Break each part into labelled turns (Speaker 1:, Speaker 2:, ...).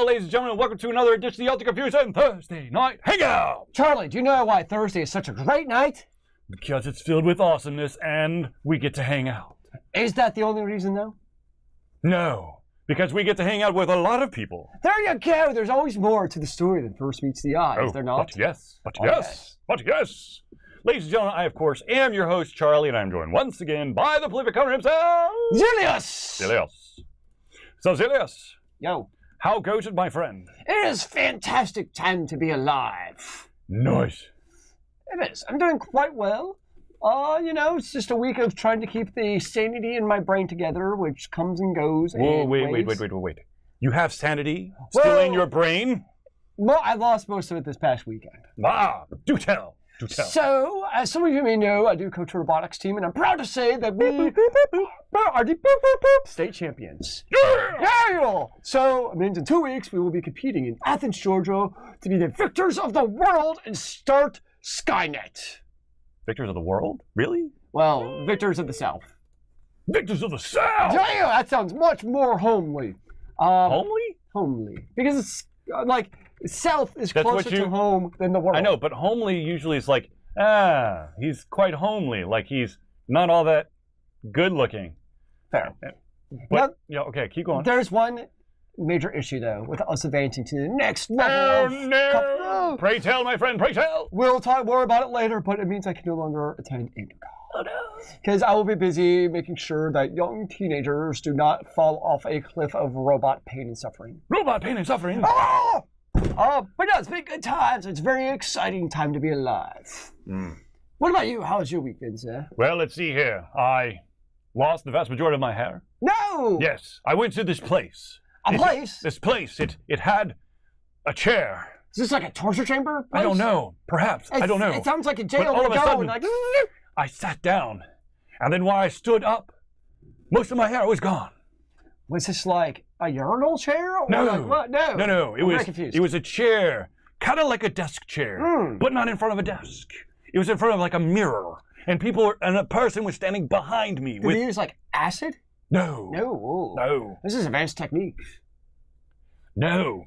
Speaker 1: ladies and gentlemen. Welcome to another edition of the Ultimate Confusion Thursday Night Hangout.
Speaker 2: Charlie, do you know why Thursday is such a great night?
Speaker 1: Because it's filled with awesomeness and we get to hang out.
Speaker 2: Is that the only reason, though?
Speaker 1: No, because we get to hang out with a lot of people.
Speaker 2: There you go. There's always more to the story than first meets the eye, is there not?
Speaker 1: But yes. Ladies and gentlemen, I, of course, am your host, Charlie, and I'm joined once again by the prolific cover himself,
Speaker 2: Zealeus!
Speaker 1: So, Zealeus.
Speaker 2: Yo.
Speaker 1: How goes it, my friend?
Speaker 2: It is fantastic time to be alive.
Speaker 1: Nice.
Speaker 2: It is. I'm doing quite well. It's just a week of trying to keep the sanity in my brain together, which comes and goes.
Speaker 1: Whoa, wait. You have sanity still in your brain?
Speaker 2: Well, I lost most of it this past weekend.
Speaker 1: Ah, do tell.
Speaker 2: So, as some of you may know, I do coach a robotics team, and I'm proud to say that we are the state champions. Yeah! So, it means in 2 weeks, we will be competing in Athens, Georgia, to be the victors of the world and start Skynet.
Speaker 1: Victors of the world? Really?
Speaker 2: Well, victors of the South.
Speaker 1: Victors of the South!
Speaker 2: Yeah, that sounds much more homely.
Speaker 1: Homely?
Speaker 2: Homely. Because it's South is closer to home than the world.
Speaker 1: I know, but homely usually is like, he's quite homely. Like he's not all that good looking.
Speaker 2: Fair.
Speaker 1: But, okay, keep going.
Speaker 2: There's one major issue, though, with us advancing to the next level
Speaker 1: no! Pray tell, my friend, pray tell!
Speaker 2: We'll talk more about it later, but it means I can no longer attend Intercom.
Speaker 1: Oh, no.
Speaker 2: Because I will be busy making sure that young teenagers do not fall off a cliff of robot pain and suffering.
Speaker 1: Robot pain and suffering?
Speaker 2: But no, it's been good times. It's a very exciting time to be alive. What about you? How's your week been, sir?
Speaker 1: Well, let's see here. I lost the vast majority of my hair.
Speaker 2: No!
Speaker 1: Yes, I went to this place. This place, it had a chair.
Speaker 2: Is this like a torture chamber place?
Speaker 1: I don't know. Perhaps. I don't know.
Speaker 2: It sounds like a jail.
Speaker 1: But all of a sudden, I sat down. And then while I stood up, most of my hair was gone.
Speaker 2: Was this like a urinal chair? Or
Speaker 1: No.
Speaker 2: Like what? No.
Speaker 1: No. It was a chair. Kind of like a desk chair. But not in front of a desk. It was in front of like a mirror. And a person was standing behind me.
Speaker 2: Did they use like acid?
Speaker 1: No.
Speaker 2: No. This is advanced techniques.
Speaker 1: No.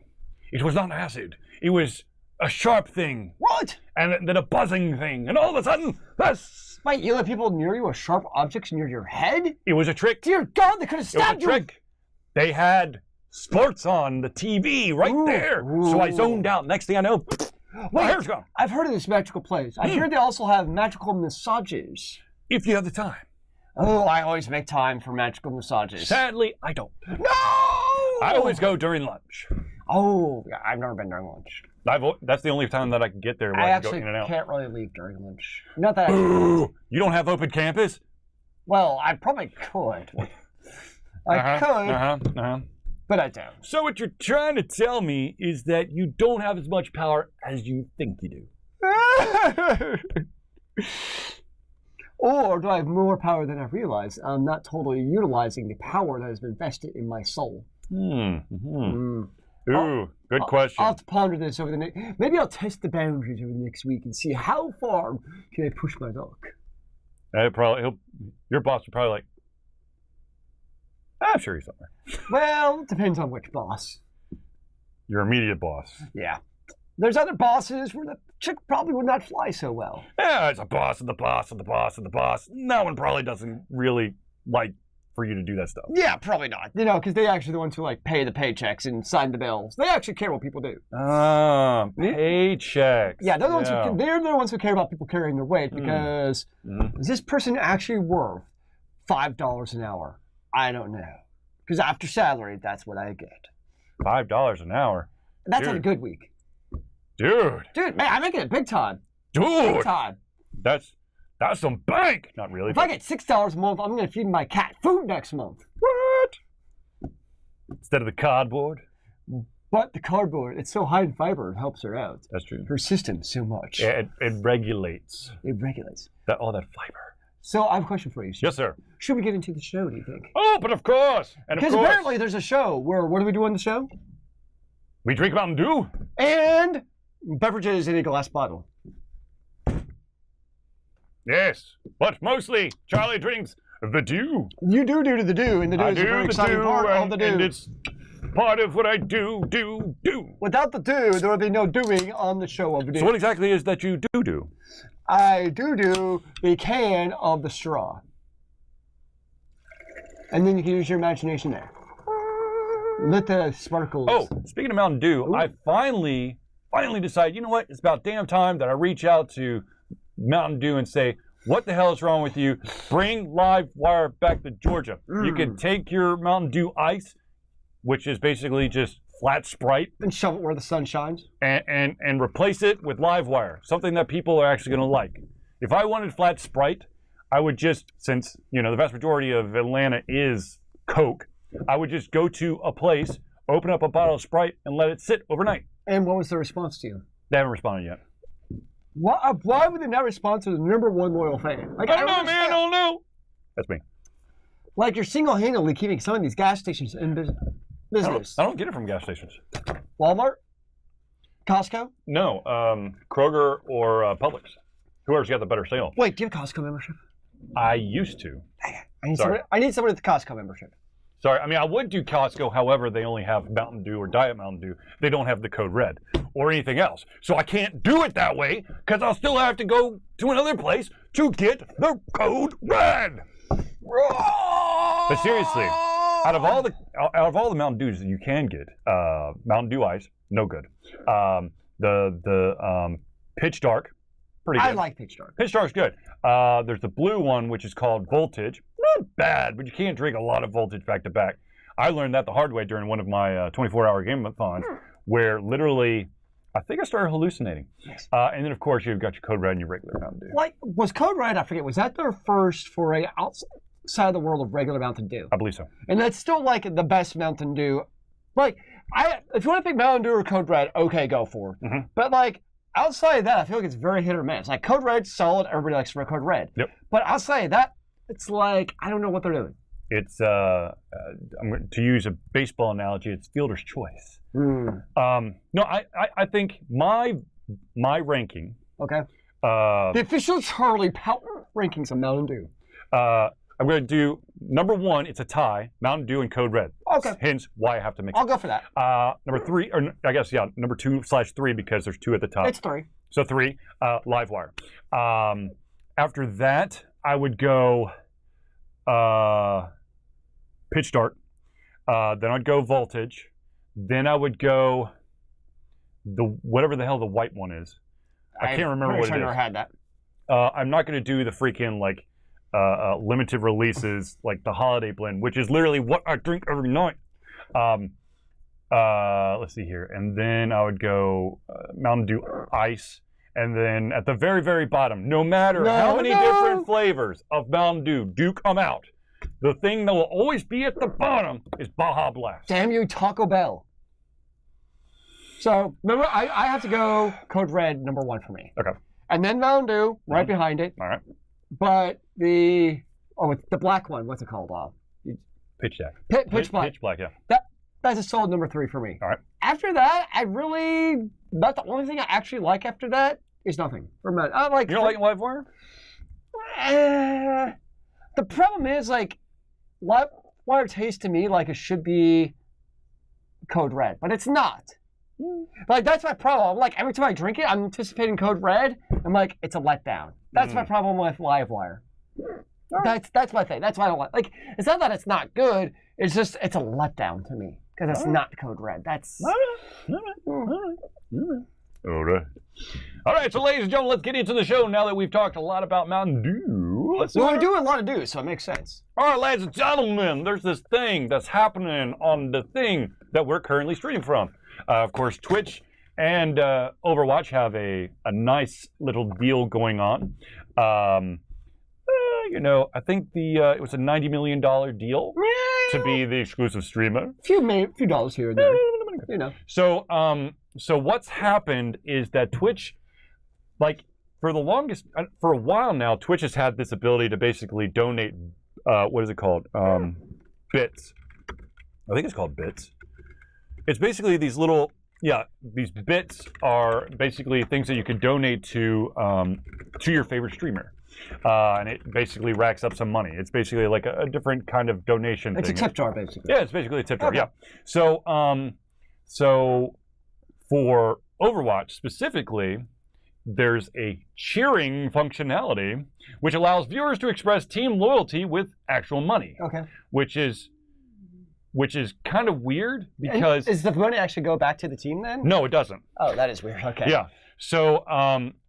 Speaker 1: It was not acid. It was a sharp thing.
Speaker 2: What?
Speaker 1: And then a buzzing thing. And all of a sudden, this.
Speaker 2: Wait, you let people near you with sharp objects near your head?
Speaker 1: It was a trick.
Speaker 2: Dear God, they could have stabbed you.
Speaker 1: It was a trick. They had sports on the TV right there. So I zoned out. Next thing I know, my hair's gone.
Speaker 2: I've heard of this magical place. I hear they also have magical massages.
Speaker 1: If you have the time.
Speaker 2: Oh, I always make time for magical massages.
Speaker 1: Sadly, I don't.
Speaker 2: No!
Speaker 1: I always go during lunch.
Speaker 2: Oh, yeah, I've never been during lunch.
Speaker 1: That's the only time that I can get there where I can go in and out.
Speaker 2: I actually can't really leave during lunch. Not that
Speaker 1: You don't have open campus?
Speaker 2: Well, I probably could. I could, but I don't.
Speaker 1: So what you're trying to tell me is that you don't have as much power as you think you do.
Speaker 2: Or do I have more power than I realize? I'm not totally utilizing the power that has been vested in my soul.
Speaker 1: Ooh, good question.
Speaker 2: I'll have to ponder this over the next... Maybe I'll test the boundaries over the next week and see how far can I push my luck.
Speaker 1: Your boss would probably I'm sure he's somewhere.
Speaker 2: Well, it depends on which boss.
Speaker 1: Your immediate boss.
Speaker 2: Yeah. There's other bosses where the chick probably would not fly so well.
Speaker 1: Yeah, it's a boss and the boss and the boss and the boss. That one probably doesn't really like for you to do that stuff.
Speaker 2: Yeah, probably not. Because they actually the ones who pay the paychecks and sign the bills. They actually care what people do.
Speaker 1: Paychecks.
Speaker 2: Yeah, they're the ones who care about people carrying their weight because is this person actually worth $5 an hour? I don't know. Because after salary, that's what I get.
Speaker 1: $5 an hour?
Speaker 2: That's on a good week.
Speaker 1: Dude,
Speaker 2: man, I'm making it big time.
Speaker 1: Big time. That's some bank. Not really.
Speaker 2: If I get $6 a month, I'm going to feed my cat food next month.
Speaker 1: What? Instead of the cardboard?
Speaker 2: But the cardboard, it's so high in fiber, it helps her out.
Speaker 1: That's true.
Speaker 2: Her system so much.
Speaker 1: Yeah, it regulates.
Speaker 2: It regulates.
Speaker 1: All that fiber.
Speaker 2: So I have a question for you, sir.
Speaker 1: Yes, sir.
Speaker 2: Should we get into the show, do you think?
Speaker 1: Oh, but of course.
Speaker 2: Because apparently there's a show where, what do we do on the show?
Speaker 1: We drink Mountain Dew.
Speaker 2: And beverages in a glass bottle.
Speaker 1: Yes, but mostly Charlie drinks the dew.
Speaker 2: You do to the dew, and the dew is a very exciting part of the dew.
Speaker 1: And Part of what I do.
Speaker 2: Without the do, there would be no doing on the show of
Speaker 1: So what exactly is that you do?
Speaker 2: I do the can of the straw. And then you can use your imagination there. Let the sparkles.
Speaker 1: Oh, speaking of Mountain Dew,
Speaker 2: Ooh.
Speaker 1: I finally decided, you know what? It's about damn time that I reach out to Mountain Dew and say, what the hell is wrong with you? Bring Live Wire back to Georgia. You can take your Mountain Dew Ice, which is basically just flat Sprite,
Speaker 2: And shove it where the sun shines.
Speaker 1: and replace it with Live Wire, something that people are actually going to like. If I wanted flat Sprite, I would just, since, you know, the vast majority of Atlanta is Coke, I would just go to a place, open up a bottle of Sprite, and let it sit overnight.
Speaker 2: And what was the response to you?
Speaker 1: They haven't responded yet.
Speaker 2: Why would they not respond to the #1 loyal fan? Like,
Speaker 1: I don't know, man. I don't know. That's me.
Speaker 2: Like, you're single-handedly keeping some of these gas stations in business.
Speaker 1: I don't get it from gas stations.
Speaker 2: Walmart? Costco?
Speaker 1: No, Kroger or Publix. Whoever's got the better sale.
Speaker 2: Wait, do you have a Costco membership?
Speaker 1: I used to.
Speaker 2: I need somebody with a Costco membership.
Speaker 1: Sorry, I mean, I would do Costco, however, they only have Mountain Dew or Diet Mountain Dew. They don't have the code red or anything else. So I can't do it that way because I'll still have to go to another place to get the code red. But seriously, out of all the Mountain Dews that you can get, Mountain Dew Ice, no good. The Pitch Dark, pretty good.
Speaker 2: I like Pitch Dark.
Speaker 1: Pitch Dark's good. There's the blue one, which is called Voltage. Not bad, but you can't drink a lot of Voltage back to back. I learned that the hard way during one of my 24-hour game-a-thons, where literally, I think I started hallucinating.
Speaker 2: Yes.
Speaker 1: And then, of course, you've got your Code Red and your regular Mountain Dew.
Speaker 2: Like, was Code Red, I forget, was that their first foray outside of the world of regular Mountain Dew?
Speaker 1: I believe so.
Speaker 2: And that's still, like, the best Mountain Dew. Like, if you want to pick Mountain Dew or Code Red, okay, go for it.
Speaker 1: Mm-hmm.
Speaker 2: But, like, outside of that, I feel like it's very hit or miss. Like, Code Red's solid. Everybody likes Code Red.
Speaker 1: Yep.
Speaker 2: But outside of that, it's like, I don't know what they're doing.
Speaker 1: It's, I'm going to use a baseball analogy, it's fielder's choice. No, I think my ranking.
Speaker 2: Okay. The official Charlie Power rankings of Mountain Dew.
Speaker 1: I'm going to do #1. It's a tie. Mountain Dew and Code Red.
Speaker 2: Okay.
Speaker 1: Hence why I have to mix.
Speaker 2: I'll go for that.
Speaker 1: #3, or I guess #2/3 because there's 2 at the top.
Speaker 2: It's 3.
Speaker 1: So 3. Livewire. After that, I would go Pitch Dark. Then I'd go Voltage. Then I would go whatever the hell the white one is. I can't remember what it is.
Speaker 2: I never had that.
Speaker 1: I'm not going to do the freaking like limited releases like the holiday blend, which is literally what I drink every night. Let's see here, and then I would go Mountain Dew Ice, and then at the very, very bottom, no matter how many different flavors of Mountain Dew do come out, the thing that will always be at the bottom is Baja Blast.
Speaker 2: Damn you, Taco Bell. So remember, I have to go Code Red #1 for me.
Speaker 1: Okay.
Speaker 2: And then Mountain Dew right behind it.
Speaker 1: All right.
Speaker 2: But the black one, what's it called?
Speaker 1: Pitch Black.
Speaker 2: Pitch Black.
Speaker 1: Pitch Black, yeah.
Speaker 2: That's a solid #3 for me.
Speaker 1: All right.
Speaker 2: After that, that's the only thing I actually like after that is nothing. I like.
Speaker 1: You don't like Livewire?
Speaker 2: The problem is, like, Livewire tastes to me like it should be Code Red, but it's not. Like, that's my problem. Like, every time I drink it, I'm anticipating Code Red. I'm like, it's a letdown. That's my problem with Livewire. That's my thing. That's why I don't like. Like, it's not that it's not good. It's just it's a letdown to me because it's not Code Red. That's
Speaker 1: All right. So, ladies and gentlemen, let's get into the show now that we've talked a lot about Mountain Dew.
Speaker 2: we're doing a lot of Dew, so it makes sense.
Speaker 1: All right, ladies and gentlemen, there's this thing that's happening on the thing that we're currently streaming from. Of course, Twitch and OverWatch have a nice little deal going on. You know, I think it was a $90 million deal to be the exclusive streamer.
Speaker 2: Few dollars here and there, you know.
Speaker 1: So what's happened is that Twitch, like for a while now, Twitch has had this ability to basically donate. What is it called? Bits. I think it's called bits. It's basically these little. Yeah, these bits are basically things that you can donate to your favorite streamer. and it basically racks up some money. It's basically like a different kind of donation
Speaker 2: It's
Speaker 1: thing.
Speaker 2: a tip jar, basically.
Speaker 1: Yeah, it's basically a tip jar.
Speaker 2: Okay.
Speaker 1: Yeah. So, so for Overwatch specifically, there's a cheering functionality which allows viewers to express team loyalty with actual money,
Speaker 2: Okay.
Speaker 1: which is kind of weird because
Speaker 2: Does the money actually go back to the team then?
Speaker 1: no, it doesn't.
Speaker 2: Oh, that is weird. Okay.
Speaker 1: Yeah. So,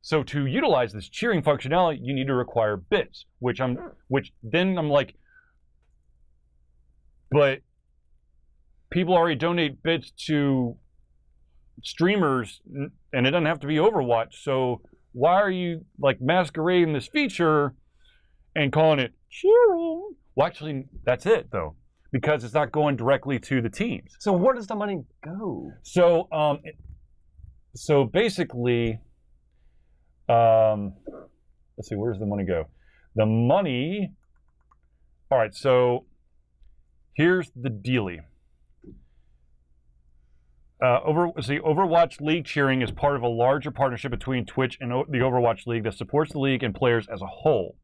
Speaker 1: so to utilize this cheering functionality, you need to require bits, which then I'm like, but people already donate bits to streamers, and it doesn't have to be Overwatch. So why are you like masquerading this feature and calling it cheering? Well, actually, that's it though, because it's not going directly to the teams.
Speaker 2: So where does the money go?
Speaker 1: So, so basically, let's see, where does the money go? The money. All right. So here's the dealie. Overwatch League cheering is part of a larger partnership between Twitch and the Overwatch League that supports the league and players as a whole.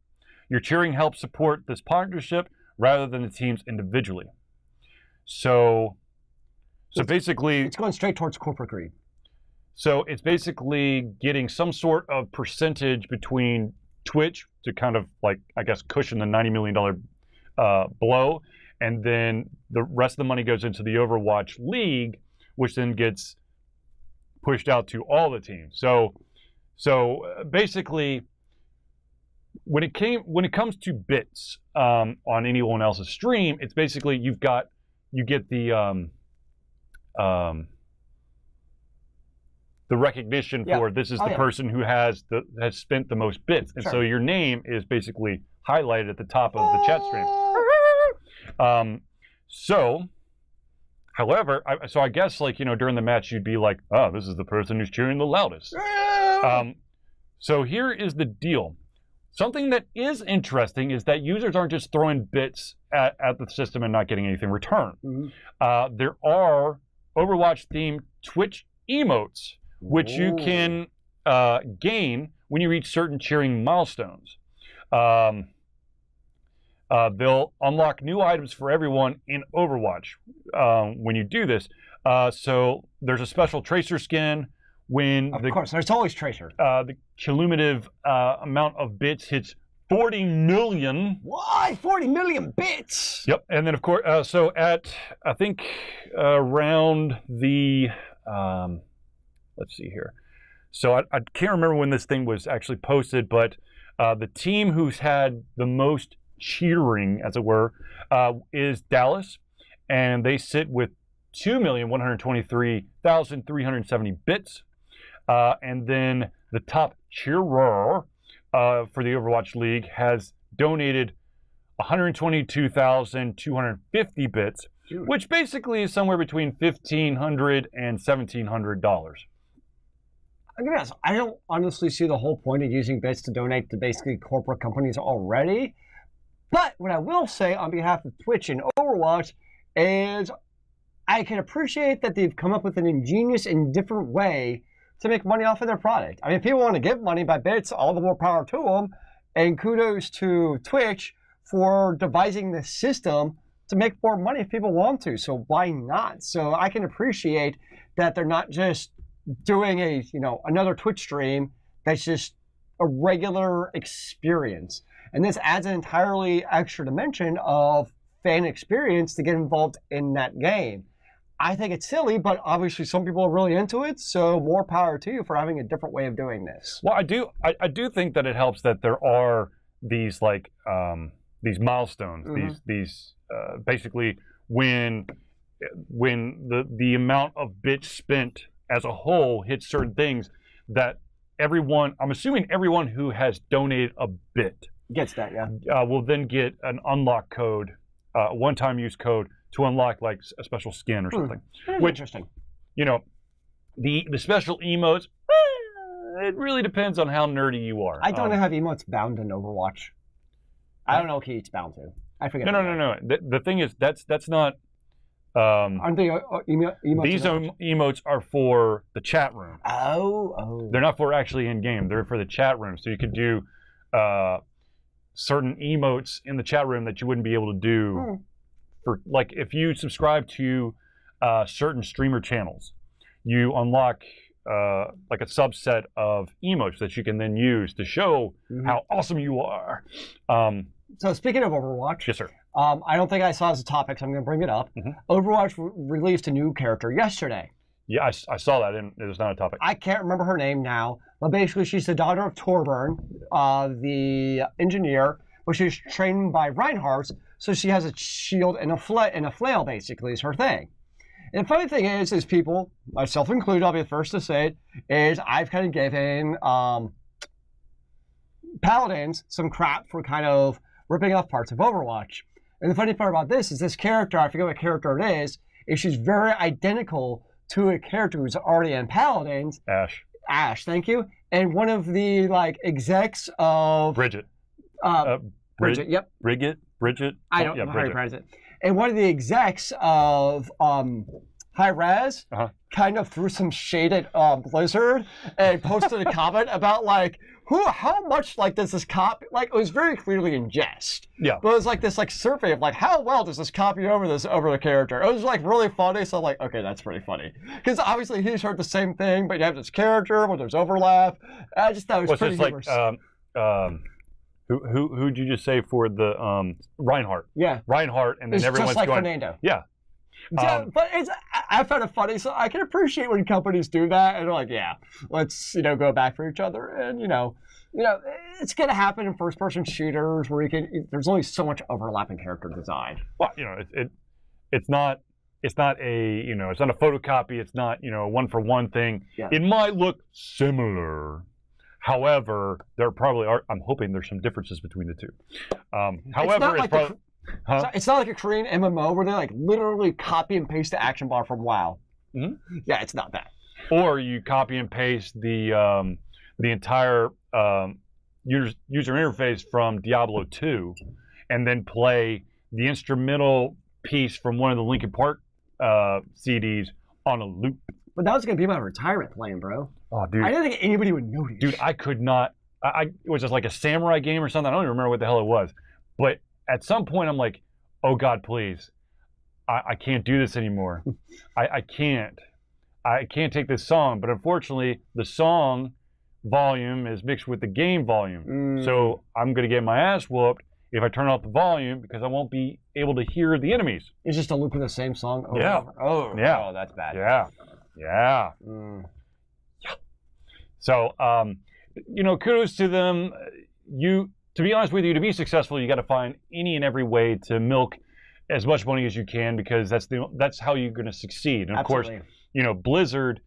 Speaker 1: Your cheering helps support this partnership rather than the teams individually. So basically,
Speaker 2: It's going straight towards corporate greed.
Speaker 1: so it's basically getting some sort of percentage between Twitch to kind of like, I guess, cushion the $90 million blow, and then the rest of the money goes into the Overwatch League, which then gets pushed out to all the teams. So basically, when it comes to bits on anyone else's stream, it's basically you get the recognition for this is the person who has spent the most bits, and so your name is basically highlighted at the top of the chat stream. However, I guess like during the match you'd be like, oh, this is the person who's cheering the loudest. So here is the deal. Something that is interesting is that users aren't just throwing bits at the system and not getting anything returned.
Speaker 2: Mm-hmm.
Speaker 1: There are Overwatch-themed Twitch emotes, which you can gain when you reach certain cheering milestones. They'll unlock new items for everyone in Overwatch when you do this. So there's a special Tracer skin when
Speaker 2: Of course, there's always Tracer.
Speaker 1: the cumulative amount of bits hits 40 million.
Speaker 2: Why 40 million bits?
Speaker 1: Yep, and then of course, so at I think around the let's see here. So I can't remember when this thing was actually posted, but the team who's had the most cheering, as it were, is Zealeus, and they sit with 2,123,370 bits. And then the top cheerer for the Overwatch League has donated 122,250 bits, which basically is somewhere between $1,500 and $1,700.
Speaker 2: I guess I don't honestly see the whole point of using bits to donate to basically corporate companies already. But what I will say on behalf of Twitch and Overwatch is I can appreciate that they've come up with an ingenious and different way to make money off of their product. I mean, if people want to give money by bits, all the more power to them. And kudos to Twitch for devising this system to make more money if people want to. So why not? So I can appreciate that they're not just doing another Twitch stream that's just a regular experience. And this adds an entirely extra dimension of fan experience to get involved in that game. I think it's silly, but obviously some people are really into it, so more power to you for having a different way of doing this.
Speaker 1: Well, I do think that it helps that there are these these milestones, these basically when the amount of bits spent as a whole hits certain things that I'm assuming everyone who has donated a bit
Speaker 2: Gets that, yeah.
Speaker 1: Will then get an unlock code, one-time use code to unlock like a special skin or something.
Speaker 2: Which, interesting.
Speaker 1: The special emotes, it really depends on how nerdy you are.
Speaker 2: I don't have emotes bound in Overwatch. I don't know what it's bound to. I forget.
Speaker 1: No. The thing is, that's not.
Speaker 2: Aren't they emotes?
Speaker 1: These emotes are for the chat room.
Speaker 2: Oh.
Speaker 1: They're not for actually in game. They're for the chat room. So you could do certain emotes in the chat room that you wouldn't be able to do for, like, if you subscribe to certain streamer channels, you unlock like a subset of emotes that you can then use to show how awesome you are.
Speaker 2: So speaking of Overwatch,
Speaker 1: Yes, sir.
Speaker 2: I don't think I saw it as a topic, so I'm going to bring it up. Overwatch released a new character yesterday.
Speaker 1: Yeah, I saw that, and it was not a topic.
Speaker 2: I can't remember her name now, but basically she's the daughter of Torburn, the engineer, but she's trained by Reinhardt, so she has a shield and a flail, basically, is her thing. And the funny thing is people, myself included, I'll be the first to say it, is I've kind of given Paladins some crap for kind of ripping off parts of Overwatch. And the funny part about this is this character, I forget what character it is she's very identical to a character who's already in Paladins. Ashe, thank you. And one of the execs of
Speaker 1: Bridget.
Speaker 2: Bridget, yep.
Speaker 1: Bridget.
Speaker 2: I don't know how you pronounce it. And one of the execs of High Res kind of threw some shade at Blizzard and posted a comment about how much does this copy, it was very clearly in jest.
Speaker 1: Yeah.
Speaker 2: But it was this survey of how well does this copy over the character. It was really funny, so I'm like, okay, that's pretty funny. Because obviously he's heard the same thing, but you have this character where there's overlap. I just thought it was pretty humorous.
Speaker 1: Who'd you just say for the Reinhardt?
Speaker 2: Yeah.
Speaker 1: Reinhardt, and then
Speaker 2: it's
Speaker 1: everyone's
Speaker 2: just like
Speaker 1: going.
Speaker 2: Fernando.
Speaker 1: Yeah.
Speaker 2: Yeah, but I found it funny, so I can appreciate when companies do that, and they're like, yeah, let's go back for each other, and it's gonna happen in first-person shooters where there's only so much overlapping character design.
Speaker 1: Well, it's not it's not a photocopy. It's not a one-for-one thing. Yeah. It might look similar. However, there probably are. I'm hoping there's some differences between the two. However,
Speaker 2: it's not like a Korean MMO where they literally copy and paste the action bar from WoW.
Speaker 1: Mm-hmm.
Speaker 2: Yeah, it's not that.
Speaker 1: Or you copy and paste the entire user interface from Diablo 2, and then play the instrumental piece from one of the Linkin Park CDs on a loop.
Speaker 2: But that was going to be my retirement plan, bro.
Speaker 1: Oh, dude.
Speaker 2: I didn't think anybody would notice.
Speaker 1: Dude, I could not. It was just like a samurai game or something. I don't even remember what the hell it was. But at some point, I'm like, oh, God, please. I can't do this anymore. I can't. I can't take this song. But unfortunately, the song volume is mixed with the game volume. So I'm going to get my ass whooped if I turn off the volume because I won't be able to hear the enemies.
Speaker 2: It's just a loop of the same song over
Speaker 1: yeah.
Speaker 2: and over.
Speaker 1: Yeah.
Speaker 2: Oh, that's bad.
Speaker 1: Yeah. Yeah. Yeah. So, kudos to them. To be honest with you, to be successful, you got to find any and every way to milk as much money as you can because that's how you're going to succeed. And of
Speaker 2: Absolutely.
Speaker 1: course, Blizzard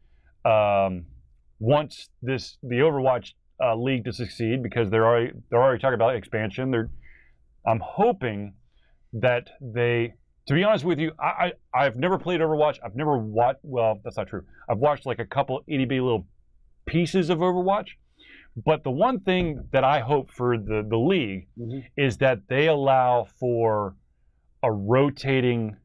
Speaker 1: wants the Overwatch League to succeed because they're already talking about expansion. I'm hoping that they. To be honest with you, I've never played Overwatch. I've never watched. Well, that's not true. I've watched a couple itty bitty little pieces of Overwatch. But the one thing that I hope for the league is that they allow for a rotating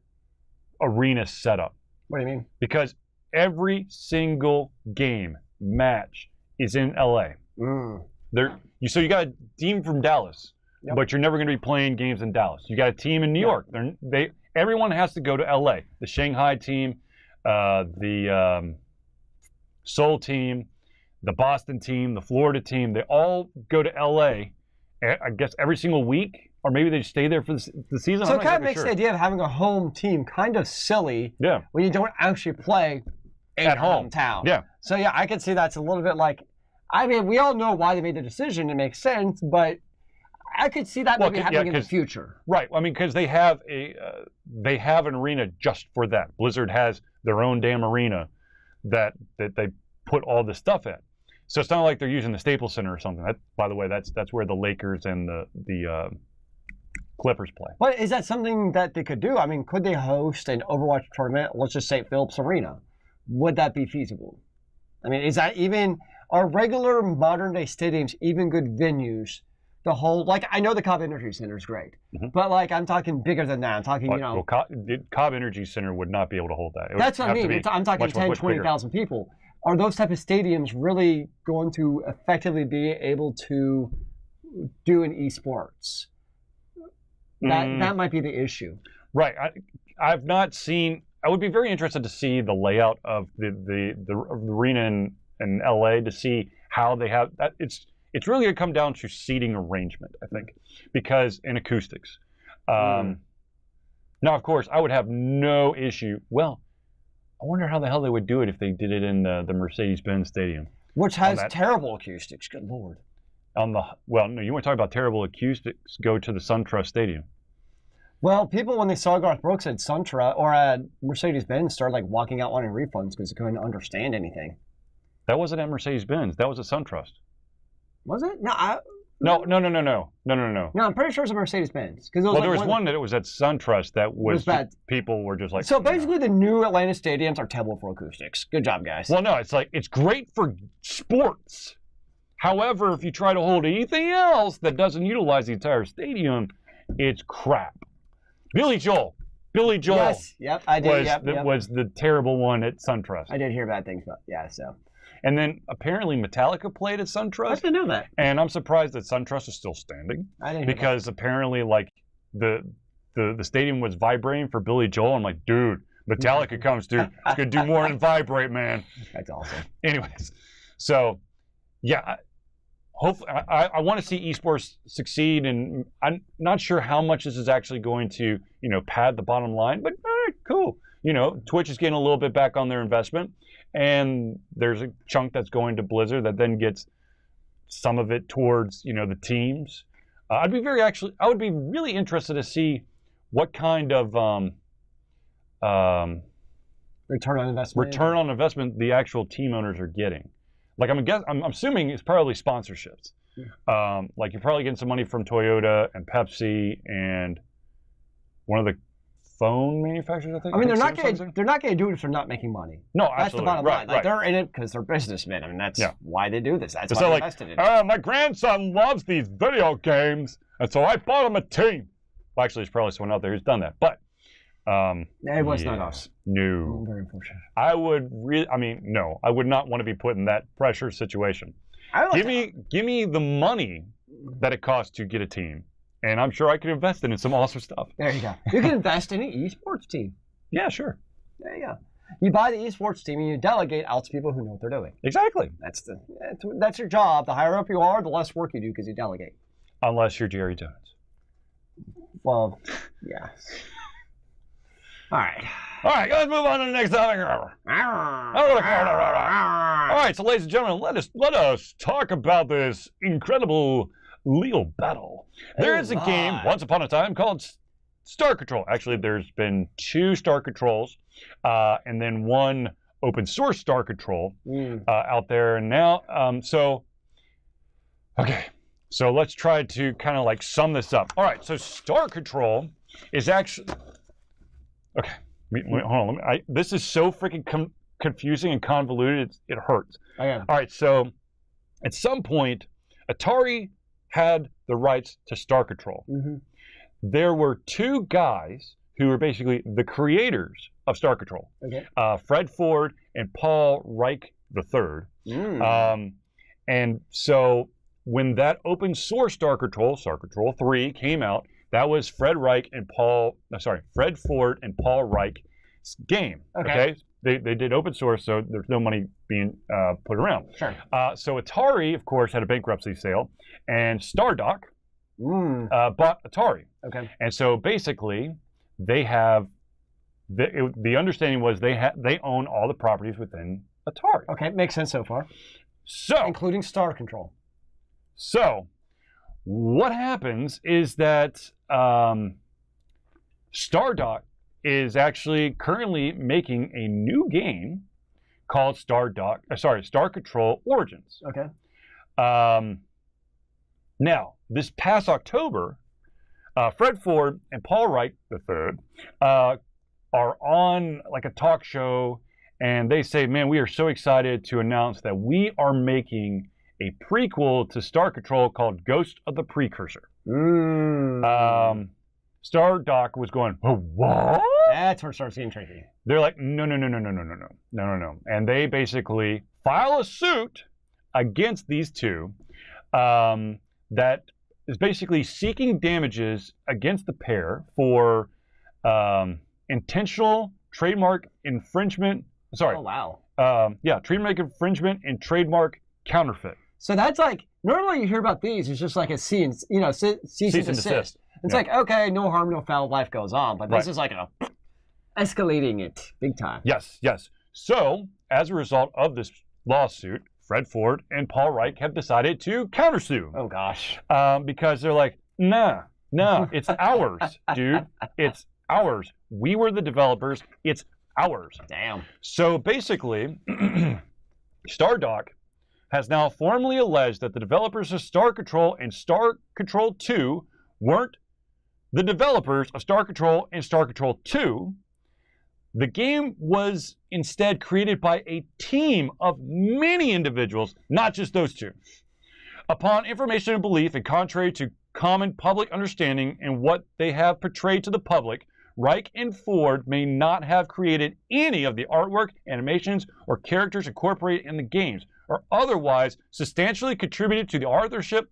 Speaker 1: arena setup.
Speaker 2: What do you mean?
Speaker 1: Because every single game match is in LA. So you got a team from Dallas, but you're never going to be playing games in Dallas. You got a team in New York. Everyone has to go to LA. The Shanghai team, the Seoul team, the Boston team, the Florida team, they all go to LA, I guess every single week, or maybe they stay there for the season.
Speaker 2: So it kind of makes the idea of having a home team kind of silly when you don't actually play at hometown.
Speaker 1: Yeah.
Speaker 2: So yeah, I can see that's a little bit we all know why they made the decision. It makes sense, but I could see that maybe happening in the future.
Speaker 1: Right. I mean, because they have an arena just for that. Blizzard has their own damn arena that they put all this stuff in. So it's not like they're using the Staples Center or something. By the way, that's where the Lakers and the Clippers play.
Speaker 2: But is that something that they could do? I mean, could they host an Overwatch tournament? Let's just say at Phillips Arena. Would that be feasible? I mean, are regular modern day stadiums even good venues to hold? I know the Cobb Energy Center is great, but I'm talking bigger than that. I'm talking,
Speaker 1: Cobb Energy Center would not be able to hold that.
Speaker 2: That's what I mean. I'm talking 10, 20,000 people. Are those type of stadiums really going to effectively be able to doing esports. That might be the issue.
Speaker 1: Right. I've not seen. I would be very interested to see the layout of the arena in LA to see how they have that. It's really going to come down to seating arrangement, I think, because in acoustics. Now, of course, I would have no issue. Well, I wonder how the hell they would do it if they did it in the Mercedes-Benz Stadium,
Speaker 2: which has terrible acoustics. Good lord.
Speaker 1: Well, no, you want to talk about terrible acoustics? Go to the SunTrust Stadium.
Speaker 2: Well, people when they saw Garth Brooks at SunTrust or at Mercedes-Benz started like walking out wanting refunds because they couldn't understand anything.
Speaker 1: That wasn't at Mercedes-Benz. That was at SunTrust.
Speaker 2: Was it? No.
Speaker 1: No.
Speaker 2: No, I'm pretty sure it was a Mercedes-Benz.
Speaker 1: Well, there was one that it was at SunTrust that was bad. People were just like.
Speaker 2: So basically, the new Atlanta stadiums are terrible for acoustics. Good job, guys.
Speaker 1: Well, no, it's great for sports. However, if you try to hold anything else that doesn't utilize the entire stadium, it's crap. Billy Joel.
Speaker 2: Yes, yep, I did.
Speaker 1: Was the terrible one at SunTrust.
Speaker 2: I did hear bad things about so.
Speaker 1: And then apparently Metallica played at SunTrust.
Speaker 2: I didn't know that.
Speaker 1: And I'm surprised that SunTrust is still standing.
Speaker 2: I didn't hear
Speaker 1: because apparently like the stadium was vibrating for Billy Joel. I'm like, dude, Metallica comes through. It's gonna do more than vibrate, man.
Speaker 2: That's awesome.
Speaker 1: Anyways, so yeah. Hopefully, I want to see esports succeed, and I'm not sure how much this is actually going to, pad the bottom line. But all right, cool. Twitch is getting a little bit back on their investment, and there's a chunk that's going to Blizzard that then gets some of it towards, the teams. I would be really interested to see what kind of
Speaker 2: return on
Speaker 1: investment the actual team owners are getting. Like I'm assuming it's probably sponsorships. Like you're probably getting some money from Toyota and Pepsi and one of the phone manufacturers, I think.
Speaker 2: I mean, they're not going to do it if they're not making money.
Speaker 1: No,
Speaker 2: that's
Speaker 1: absolutely.
Speaker 2: The bottom line. Like,
Speaker 1: right.
Speaker 2: They're in it because they're businessmen. I mean, that's why they do this. That's why they invested in
Speaker 1: it. My grandson loves these video games, and so I bought him a team. Well, actually, there's probably someone out there who's done that, but.
Speaker 2: It was not us.
Speaker 1: No.
Speaker 2: Very unfortunate.
Speaker 1: I would not want to be put in that pressure situation. Give me the money that it costs to get a team, and I'm sure I could invest in some awesome stuff.
Speaker 2: There you go. You can invest in an esports team.
Speaker 1: Yeah, sure.
Speaker 2: There you go. You buy the esports team and you delegate out to people who know what they're doing.
Speaker 1: Exactly.
Speaker 2: That's your job. The higher up you are, the less work you do because you delegate.
Speaker 1: Unless you're Jerry Jones.
Speaker 2: Well, yeah. All right,
Speaker 1: let's move on to the next topic. All right, so ladies and gentlemen, let us talk about this incredible legal battle. There is a game once upon a time called Star Control. Actually, there's been 2 Star Controls, and then 1 open source Star Control out there. And now, so let's try to kind of like sum this up. All right, so Star Control is actually. Okay, hold on. This is so freaking confusing and convoluted, it hurts.
Speaker 2: All
Speaker 1: right, so at some point, Atari had the rights to Star Control.
Speaker 2: Mm-hmm.
Speaker 1: There were 2 guys who were basically the creators of Star Control.
Speaker 2: Okay.
Speaker 1: Fred Ford and Paul Reich III. And so when that open source Star Control 3 came out, that was Fred Ford and Paul Reich's game. Okay. They did open source, so there's no money being put around.
Speaker 2: Sure.
Speaker 1: So Atari, of course, had a bankruptcy sale, and Stardock bought Atari.
Speaker 2: Okay.
Speaker 1: And so basically, they have the understanding was they own all the properties within Atari.
Speaker 2: Okay, makes sense so far.
Speaker 1: So
Speaker 2: including Star Control.
Speaker 1: So what happens is that Stardock is actually currently making a new game called Star Control Origins.
Speaker 2: Okay.
Speaker 1: Now, this past October, Fred Ford and Paul Reich III are on like a talk show, and they say, man, we are so excited to announce that we are making a prequel to Star Control called Ghost of the Precursor. Stardock was going, oh, what?
Speaker 2: That's where it starts getting tricky.
Speaker 1: They're like, no. And they basically file a suit against these 2 that is basically seeking damages against the pair for intentional trademark infringement. Sorry.
Speaker 2: Oh, wow.
Speaker 1: Trademark infringement and trademark counterfeit.
Speaker 2: So that's like, normally you hear about these, it's just like a cease and desist. It's like, okay, no harm, no foul, life goes on. But this is like escalating it big time.
Speaker 1: Yes. So, as a result of this lawsuit, Fred Ford and Paul Reich have decided to countersue.
Speaker 2: Oh, gosh.
Speaker 1: Because they're like, nah, it's ours, dude. It's ours. We were the developers. It's ours.
Speaker 2: Damn.
Speaker 1: So basically, Stardock has now formally alleged that the developers of Star Control and Star Control 2 weren't the developers of Star Control and Star Control 2. The game was instead created by a team of many individuals, not just those two. Upon information and belief, and contrary to common public understanding and what they have portrayed to the public, Reich and Ford may not have created any of the artwork, animations, or characters incorporated in the games, or otherwise substantially contributed to the authorship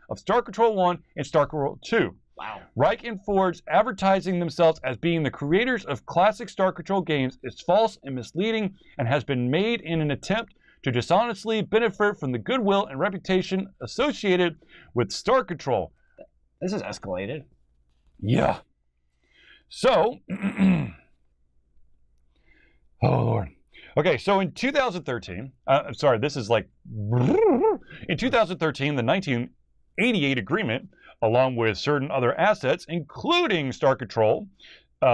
Speaker 1: of Star Control 1 and Star Control 2.
Speaker 2: Wow.
Speaker 1: Reich and Ford's advertising themselves as being the creators of classic Star Control games is false and misleading and has been made in an attempt to dishonestly benefit from the goodwill and reputation associated with Star Control.
Speaker 2: This is escalated.
Speaker 1: Yeah. So, oh Lord. Okay, so in 2013, this is like, in 2013, the 1988 agreement, along with certain other assets, including Star Control,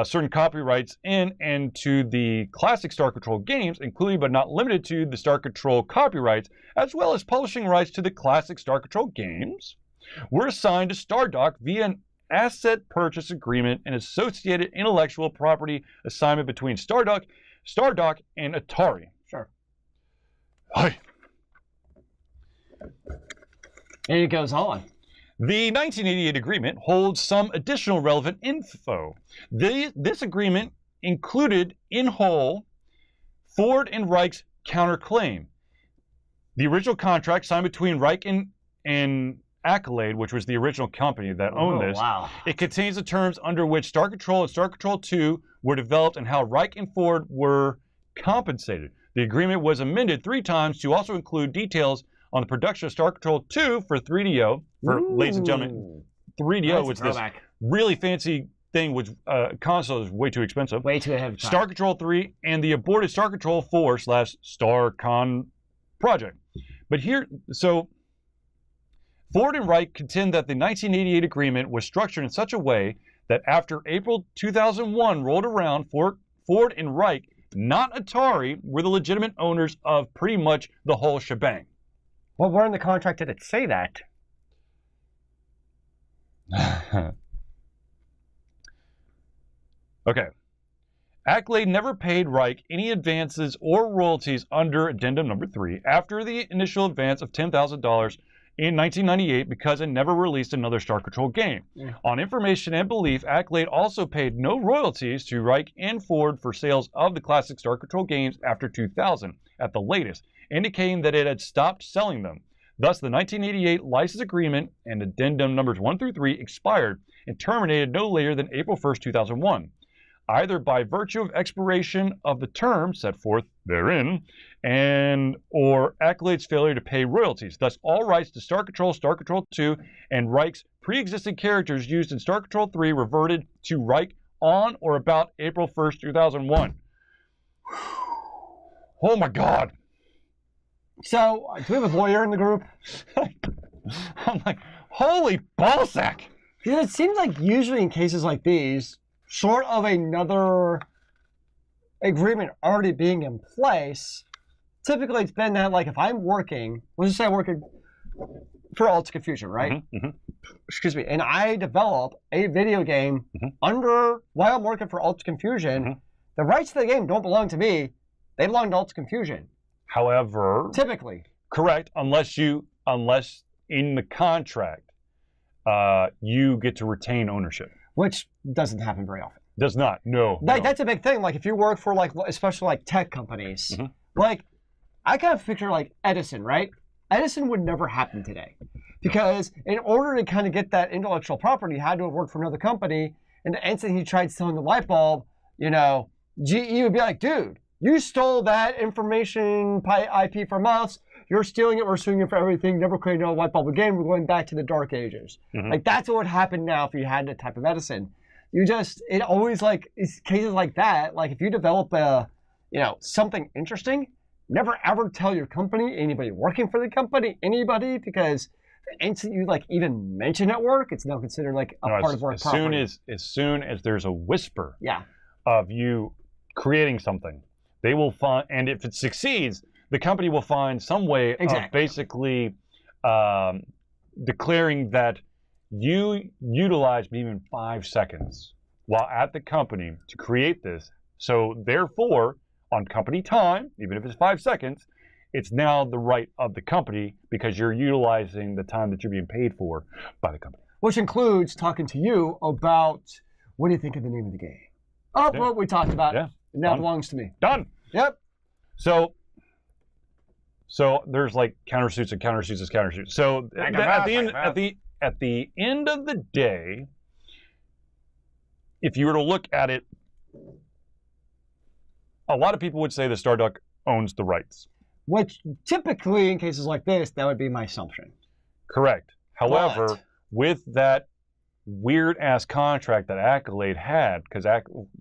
Speaker 1: certain copyrights in and to the classic Star Control games, including but not limited to the Star Control copyrights, as well as publishing rights to the classic Star Control games, were assigned to Stardock via an asset purchase agreement and associated intellectual property assignment between Stardock, and Atari.
Speaker 2: Sure.
Speaker 1: Hi.
Speaker 2: And it goes on.
Speaker 1: The 1988 agreement holds some additional relevant info. This agreement included in whole Ford and Reich's counterclaim. The original contract signed between Reich and Accolade, which was the original company that owned this.
Speaker 2: Wow.
Speaker 1: It contains the terms under which Star Control and Star Control 2 were developed and how Reich and Ford were compensated. The agreement was amended 3 times to also include details on the production of Star Control 2 for 3DO. Ladies and gentlemen, 3DO was this really fancy thing, which console is way too expensive.
Speaker 2: Way too ahead of time.
Speaker 1: Star Control 3 and the aborted Star Control 4 / StarCon project. But here, so Ford and Reich contend that the 1988 agreement was structured in such a way that after April 2001 rolled around, Ford and Reich, not Atari, were the legitimate owners of pretty much the whole shebang.
Speaker 2: Well, where in the contract did it say that?
Speaker 1: Okay. Accolade never paid Reich any advances or royalties under Addendum Number 3 after the initial advance of $10,000 in 1998 because it never released another Star Control game. On information and belief, Accolade also paid no royalties to Reich and Ford for sales of the classic Star Control games after 2000 at the latest, indicating that it had stopped selling them. Thus, the 1988 license agreement and Addendum Numbers 1 through 3 expired and terminated no later than April 1st, 2001. Either by virtue of expiration of the terms set forth therein, and or Accolade's failure to pay royalties. Thus, all rights to Star Control 2, and Reich's pre-existing characters used in Star Control 3 reverted to Reich on or about April 1st, 2001. Oh my God.
Speaker 2: So, do we have a lawyer in the group?
Speaker 1: I'm like, holy ballsack.
Speaker 2: Because it seems like usually in cases like these, short of another agreement already being in place, typically it's been that, like, if I'm working, let's just say I'm working for AlteredConfusion, right? Excuse me, and I develop a video game while I'm working for AlteredConfusion, the rights to the game don't belong to me, they belong to AlteredConfusion.
Speaker 1: However,
Speaker 2: typically.
Speaker 1: Correct, unless in the contract, you get to retain ownership.
Speaker 2: Which doesn't happen very often.
Speaker 1: Does not, no.
Speaker 2: Like, that's a big thing. Like, if you work for, like, especially, like, tech companies, like, I kind of picture, like, Edison, right? Edison would never happen today. Because in order to kind of get that intellectual property, he had to have worked for another company. And the instant he tried selling the light bulb, GE would be like, dude, you stole that information IP from us. You're stealing it. We're suing you for everything. Never creating a light bulb again. We're going back to the dark ages. Like, that's what would happen now if you had that type of medicine. It always, like, it's cases like that. Like, if you develop something interesting, never ever tell your company, anybody working for the company, anybody, because the instant you, like, even mention at work, it's now considered, like, a part of work property.
Speaker 1: As soon as there's a whisper
Speaker 2: yeah.
Speaker 1: of you creating something, they will find, and if it succeeds, the company will find some way of basically declaring that you utilized even 5 seconds while at the company to create this. So therefore, on company time, even if it's 5 seconds, it's now the right of the company because you're utilizing the time that you're being paid for by the company.
Speaker 2: Which includes talking to you about, what do you think of the name of the game? Oh, what we talked about.
Speaker 1: Yeah.
Speaker 2: It now belongs to me.
Speaker 1: Done.
Speaker 2: Yep.
Speaker 1: So there's like countersuits and countersuits and countersuits. So at the end of the day, if you were to look at it, a lot of people would say that Starduck owns the rights.
Speaker 2: Which typically, in cases like this, that would be my assumption.
Speaker 1: Correct. However, with that weird-ass contract that Accolade had, because,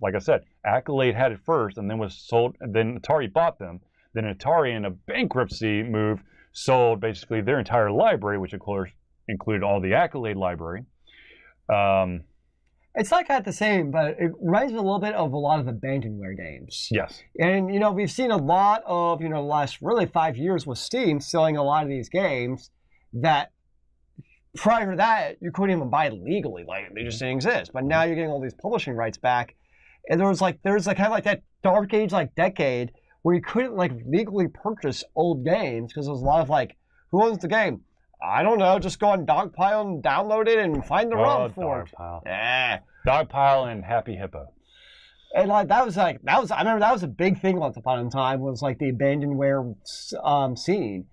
Speaker 1: like I said, Accolade had it first and then was sold, and then Atari bought them. Then Atari, in a bankruptcy move, sold basically their entire library, which, of course, included all the Accolade library.
Speaker 2: It's like at the same, but it reminds me a little bit of a lot of abandonware games.
Speaker 1: Yes.
Speaker 2: And, we've seen a lot of, the last really 5 years with Steam selling a lot of these games that prior to that, you couldn't even buy legally. Like, they just didn't exist. But now you're getting all these publishing rights back. And there's kind of like that dark age, like, decade where you couldn't, like, legally purchase old games because there was a lot of, like, who owns the game? I don't know. Just go on Dogpile and download it and find the ROM for it.
Speaker 1: Dogpile.
Speaker 2: Yeah.
Speaker 1: Dogpile and Happy Hippo.
Speaker 2: And like I remember that was a big thing once upon a time, was like the abandonware scene.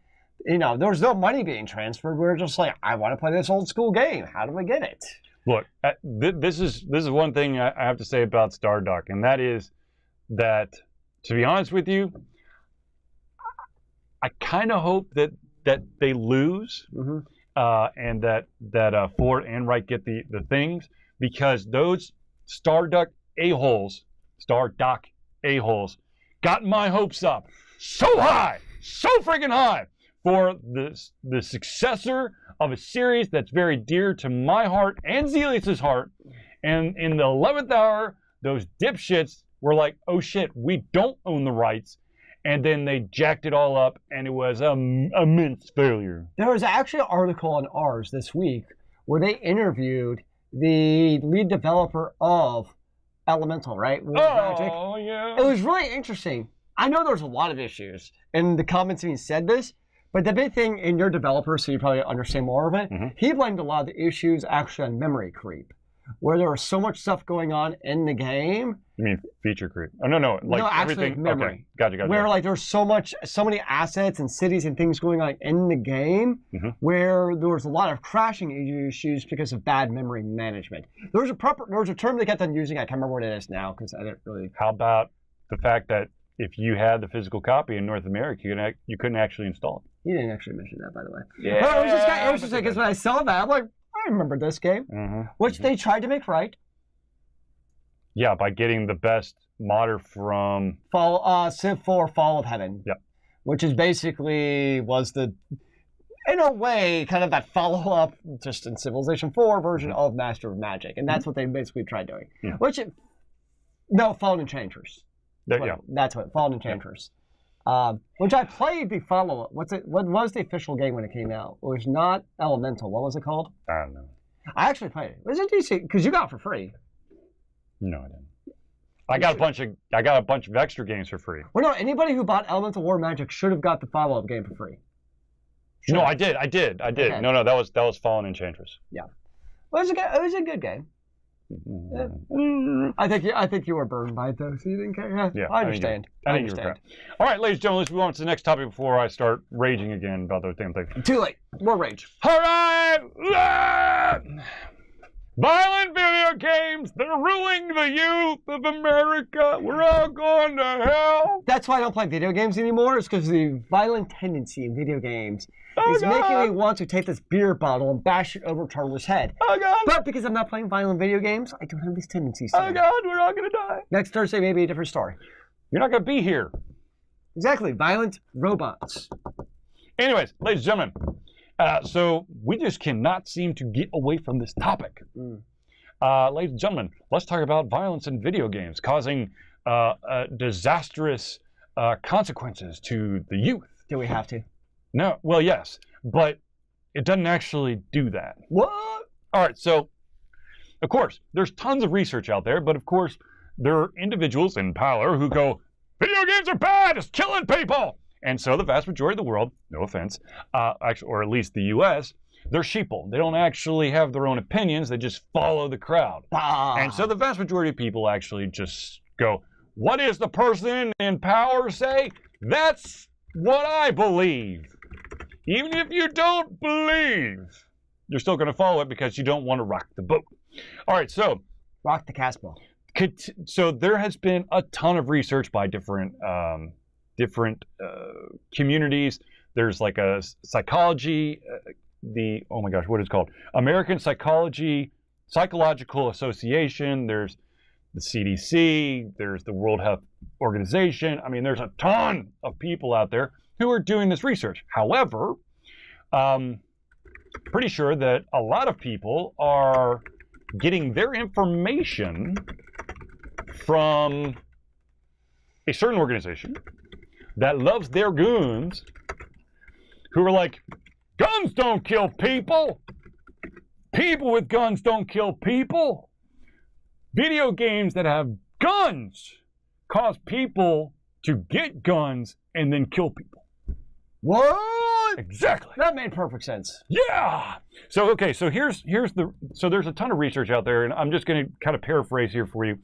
Speaker 2: There was no money being transferred. We were just like, I want to play this old school game. How do we get it?
Speaker 1: Look, this is one thing I have to say about Starduck, and that is that, to be honest with you, I kind of hope that they lose, and that Ford and Wright get the things, because those Starduck a-holes got my hopes up so high, so freaking high, for the successor of a series that's very dear to my heart and Zealeus' heart. And in the 11th hour, those dipshits were like, oh shit, we don't own the rights. And then they jacked it all up, and it was an immense failure. There
Speaker 2: was actually an article on ours this week where they interviewed the lead developer of Elemental, right? Magic.
Speaker 1: Yeah.
Speaker 2: It was really interesting. I know there's a lot of issues, and the comments even said this, but the big thing in your developer, so you probably understand more of it, he blamed a lot of the issues actually on memory creep, where there was so much stuff going on in the game.
Speaker 1: You mean feature creep? Oh, no, like everything.
Speaker 2: Memory.
Speaker 1: Okay. Gotcha.
Speaker 2: Where like there's so many assets and cities and things going on in the game, where there was a lot of crashing issues because of bad memory management. There was a term they kept on using. I can't remember what it is now because I didn't really.
Speaker 1: How about the fact that if you had the physical copy in North America, you couldn't actually install it?
Speaker 2: He didn't actually mention that, by the way.
Speaker 1: Yeah.
Speaker 2: But it was just kind of interesting because when I saw that, I'm like, I remember this game, which they tried to make right.
Speaker 1: Yeah, by getting the best modder from
Speaker 2: Civ 4 Fall of Heaven.
Speaker 1: Yep.
Speaker 2: Which is basically in a way, kind of that follow-up, just in Civilization 4 version of Master of Magic. And that's what they basically tried doing.
Speaker 1: Yeah.
Speaker 2: Fallen Enchanters. That's what, Fallen Enchanters. Which I played the follow-up. What was the official game when it came out? It was not Elemental. What was it called?
Speaker 1: I don't know.
Speaker 2: I actually played it. Was it DC? Because you got it for free.
Speaker 1: No, I didn't. I got a bunch of extra games for free.
Speaker 2: Well, no, anybody who bought Elemental War Magic should have got the follow-up game for free.
Speaker 1: No, I did. Okay. No, that was Fallen Enchantress.
Speaker 2: Yeah. Well, it was a good game. I think you were burned by it though, so you didn't care.
Speaker 1: Yeah,
Speaker 2: I understand. I understand.
Speaker 1: All right, ladies and gentlemen, let's move on to the next topic before I start raging again about those damn things.
Speaker 2: Too late. More rage.
Speaker 1: All right! Violent video games, they're ruining the youth of America. We're all going to hell.
Speaker 2: That's why I don't play video games anymore. It's because the violent tendency in video games is making me want to take this beer bottle and bash it over Charlie's head.
Speaker 1: Oh, God.
Speaker 2: But because I'm not playing violent video games, I don't have these tendencies.
Speaker 1: Oh, God, we're all going to die.
Speaker 2: Next Thursday, maybe a different story.
Speaker 1: You're not going to be here.
Speaker 2: Exactly. Violent robots.
Speaker 1: Anyways, ladies and gentlemen, so we just cannot seem to get away from this topic. Ladies and gentlemen, let's talk about violence in video games causing disastrous consequences to the youth.
Speaker 2: Do we have to?
Speaker 1: No, well, yes, but it doesn't actually do that.
Speaker 2: What?
Speaker 1: All right, so, of course, there's tons of research out there, but of course, there are individuals in power who go, video games are bad, it's killing people! And so the vast majority of the world, no offense, actually, or at least the U.S., they're sheeple. They don't actually have their own opinions, they just follow the crowd. And so the vast majority of people actually just go, what does the person in power say? That's what I believe. Even if you don't believe, you're still going to follow it because you don't want to rock the boat. All right, so.
Speaker 2: Rock the Casbah.
Speaker 1: So there has been a ton of research by different communities. There's like a psychology, oh my gosh, what is it called? American Psychological Association. There's the CDC. There's the World Health Organization. I mean, there's a ton of people out there who are doing this research. However, pretty sure that a lot of people are getting their information from a certain organization that loves their guns, who are like, guns don't kill people. People with guns don't kill people. Video games that have guns cause people to get guns and then kill people.
Speaker 2: What?
Speaker 1: Exactly.
Speaker 2: That made perfect sense.
Speaker 1: Yeah. So okay. So here's so there's a ton of research out there, and I'm just going to kind of paraphrase here for you.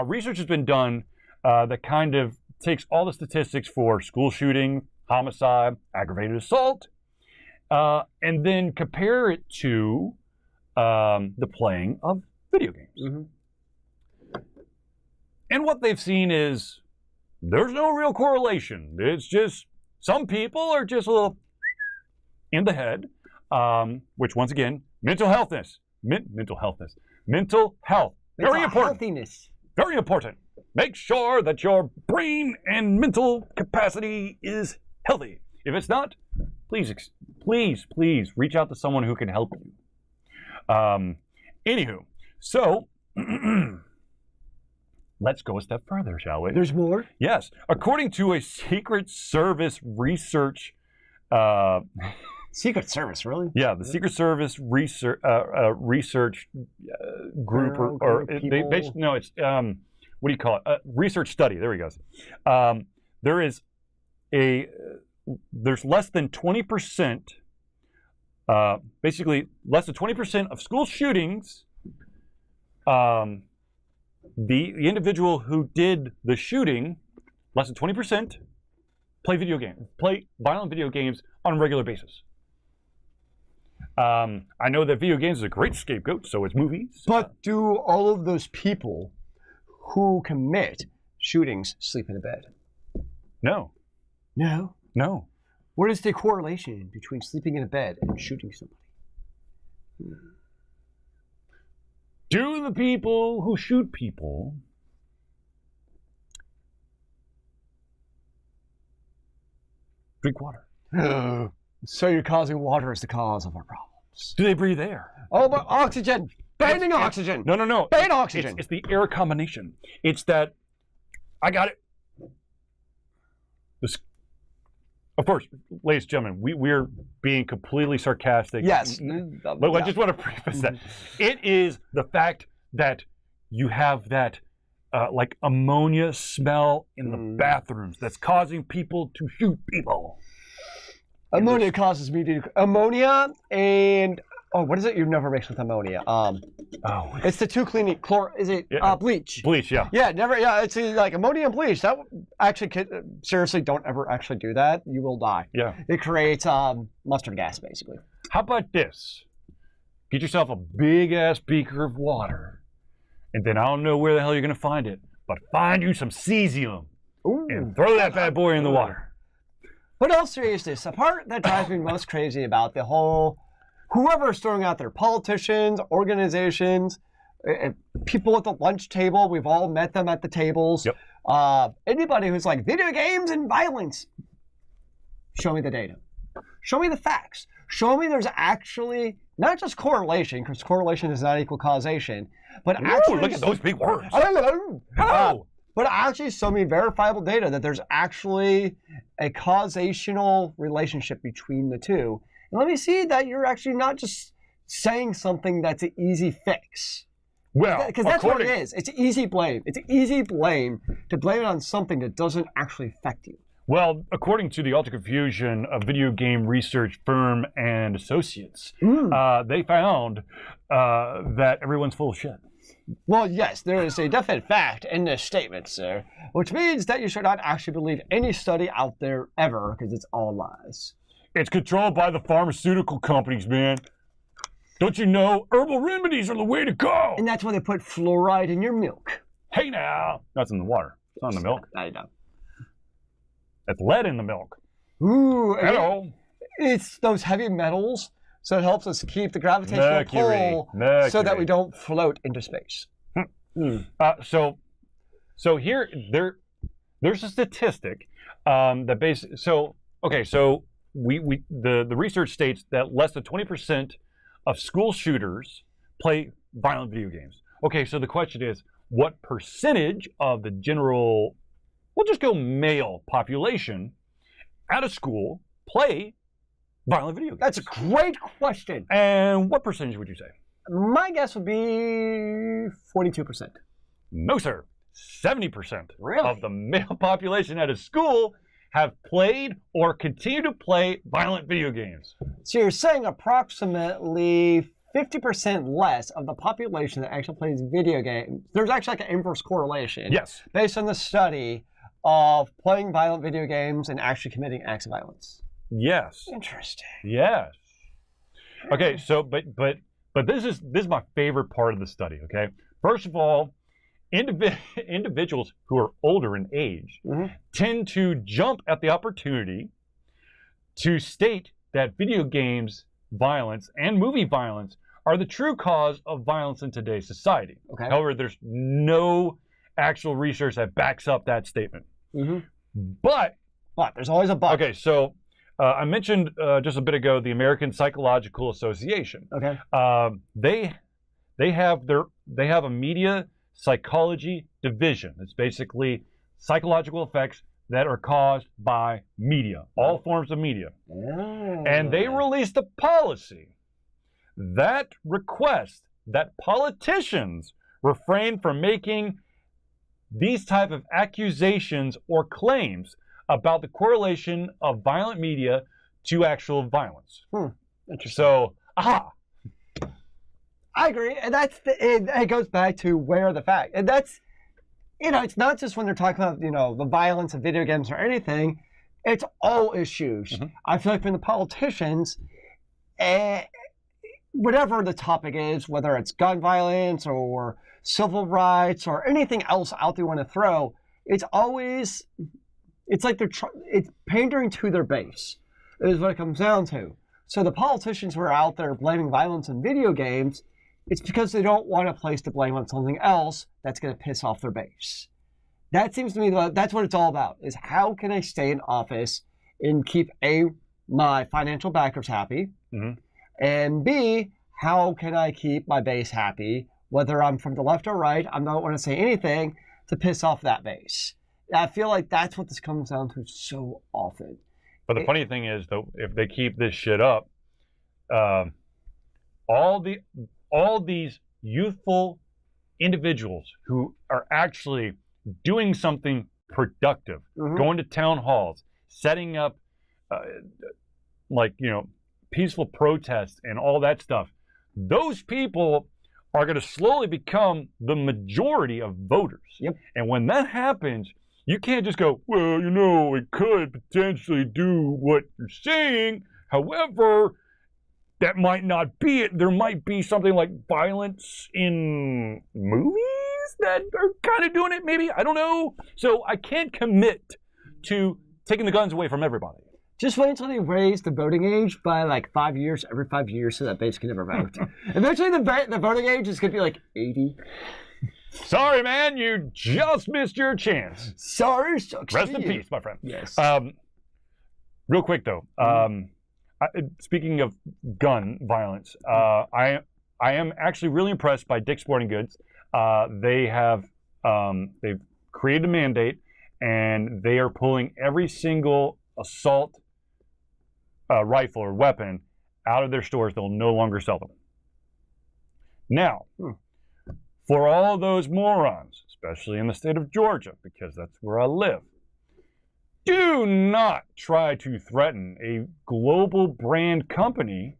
Speaker 1: Research has been done that kind of takes all the statistics for school shooting, homicide, aggravated assault, and then compare it to the playing of video games.
Speaker 2: Mm-hmm.
Speaker 1: And what they've seen is there's no real correlation. It's just some people are just a little in the head, which once again, mental health. Very important.
Speaker 2: Healthiness.
Speaker 1: Very important. Make sure that your brain and mental capacity is healthy. If it's not, please reach out to someone who can help you. Anywho, so let's go a step further, shall we?
Speaker 2: There's more?
Speaker 1: Yes. According to a Secret Service research...
Speaker 2: Secret Service, really?
Speaker 1: Yeah, the Secret Service research group, it's what do you call it? Research study. There he goes. There's less than 20%. Basically, less than 20% of school shootings. The individual who did the shooting, less than 20%, play violent video games on a regular basis. I know that video games is a great scapegoat, so it's movies.
Speaker 2: But do all of those people who commit shootings sleep in a bed?
Speaker 1: No.
Speaker 2: No?
Speaker 1: No.
Speaker 2: What is the correlation between sleeping in a bed and shooting somebody?
Speaker 1: Do the people who shoot people drink water?
Speaker 2: So you're causing water as the cause of our problems.
Speaker 1: Do they breathe air?
Speaker 2: Oh, but oxygen! Banning oxygen!
Speaker 1: No.
Speaker 2: Ban oxygen!
Speaker 1: It's the air combination. It's that, I got it. Of course, ladies and gentlemen, we're being completely sarcastic.
Speaker 2: Yes.
Speaker 1: But I just want to preface that. It is the fact that you have that like ammonia smell in the bathrooms that's causing people to shoot people.
Speaker 2: Ammonia causes me to... Ammonia and Oh, what is it? You never mix with ammonia.
Speaker 1: Oh,
Speaker 2: It's the two cleaning Is it bleach?
Speaker 1: bleach, yeah.
Speaker 2: Yeah, never. Yeah, it's like ammonia and bleach. That actually, seriously, don't ever actually do that. You will die.
Speaker 1: Yeah.
Speaker 2: It creates mustard gas, basically.
Speaker 1: How about this? Get yourself a big ass beaker of water, and then I don't know where the hell you're gonna find it, but find you some cesium and throw that bad boy in the water.
Speaker 2: But in all seriousness, the part that drives me most crazy about the whole, whoever is throwing out there, politicians, organizations, people at the lunch table, we've all met them at the tables.
Speaker 1: Yep.
Speaker 2: Anybody who's like, video games and violence, show me the data. Show me the facts. Show me there's actually not just correlation, because correlation does not equal causation, but actually
Speaker 1: look at those big words.
Speaker 2: But actually show me verifiable data that there's actually a causational relationship between the two. And let me see that you're actually not just saying something that's an easy fix.
Speaker 1: Well,
Speaker 2: because that's what it is. It's easy blame. It's easy blame to blame it on something that doesn't actually affect you.
Speaker 1: Well, according to the AlteredConfusion, a video game research firm and associates, they found that everyone's full of shit.
Speaker 2: Well, yes, there is a definite fact in this statement, sir, which means that you should not actually believe any study out there ever, because it's all lies.
Speaker 1: It's controlled by the pharmaceutical companies, man. Don't you know? Herbal remedies are the way to go.
Speaker 2: And that's why they put fluoride in your milk.
Speaker 1: Hey now. That's in the water. It's not in the milk.
Speaker 2: I know.
Speaker 1: That's lead in the milk.
Speaker 2: Ooh.
Speaker 1: Hello.
Speaker 2: It's those heavy metals, so it helps us keep the gravitational pull so that we don't float into space.
Speaker 1: So here, there's a statistic that basically, so the research states that less than 20% of school shooters play violent video games. Okay, so the question is, what percentage of the general, we'll just go male population at a school play violent video games?
Speaker 2: That's a great question.
Speaker 1: And what percentage would you say?
Speaker 2: My guess would be 42%.
Speaker 1: No, sir. 70%
Speaker 2: Really?
Speaker 1: of the male population at a school have played or continue to play violent video games.
Speaker 2: So you're saying approximately 50% less of the population that actually plays video games. There's actually like an inverse correlation.
Speaker 1: Yes.
Speaker 2: Based on the study of playing violent video games and actually committing acts of violence.
Speaker 1: Yes.
Speaker 2: Interesting.
Speaker 1: Yes. Okay, so but this is my favorite part of the study, okay? First of all, individuals who are older in age tend to jump at the opportunity to state that video games violence and movie violence are the true cause of violence in today's society.
Speaker 2: Okay.
Speaker 1: However, there's no actual research that backs up that statement. But
Speaker 2: there's always a but.
Speaker 1: Okay, so I mentioned just a bit ago the American Psychological Association.
Speaker 2: Okay.
Speaker 1: They have a media psychology division. It's basically psychological effects that are caused by media, all forms of media. And they released a policy that requests that politicians refrain from making these type of accusations or claims about the correlation of violent media to actual violence.
Speaker 2: Interesting.
Speaker 1: So,
Speaker 2: I agree, and it goes back to where the fact, and that's, it's not just when they're talking about, the violence of video games or anything, it's all issues. I feel like from the politicians, whatever the topic is, whether it's gun violence or civil rights or anything else out there you want to throw, it's like it's pandering to their base, is what it comes down to. So the politicians who are out there blaming violence in video games, it's because they don't want to place the blame on something else that's going to piss off their base. That seems to me that's what it's all about, is how can I stay in office and keep my financial backers happy, and B, how can I keep my base happy, whether I'm from the left or right, I don't want to say anything to piss off that base. I feel like that's what this comes down to so often.
Speaker 1: But the funny thing is, though, if they keep this shit up, all these youthful individuals who are actually doing something productive, going to town halls, setting up, peaceful protests and all that stuff, those people are going to slowly become the majority of voters.
Speaker 2: Yep.
Speaker 1: And when that happens, you can't just go, well, you know, it could potentially do what you're saying. However, that might not be it. There might be something like violence in movies that are kind of doing it, maybe. I don't know. So I can't commit to taking the guns away from everybody.
Speaker 2: Just wait until they raise the voting age by like 5 years, every 5 years, so that babes can never vote. Eventually, the voting age is going to be like 80.
Speaker 1: Sorry, man, you just missed your chance.
Speaker 2: Sorry, sucks.
Speaker 1: Rest in peace, my friend.
Speaker 2: Yes.
Speaker 1: Real quick, though. Speaking of gun violence, I am actually really impressed by Dick's Sporting Goods. They've created a mandate, and they are pulling every single assault rifle or weapon out of their stores. They'll no longer sell them. Now, for all those morons, especially in the state of Georgia, because that's where I live, do not try to threaten a global brand company.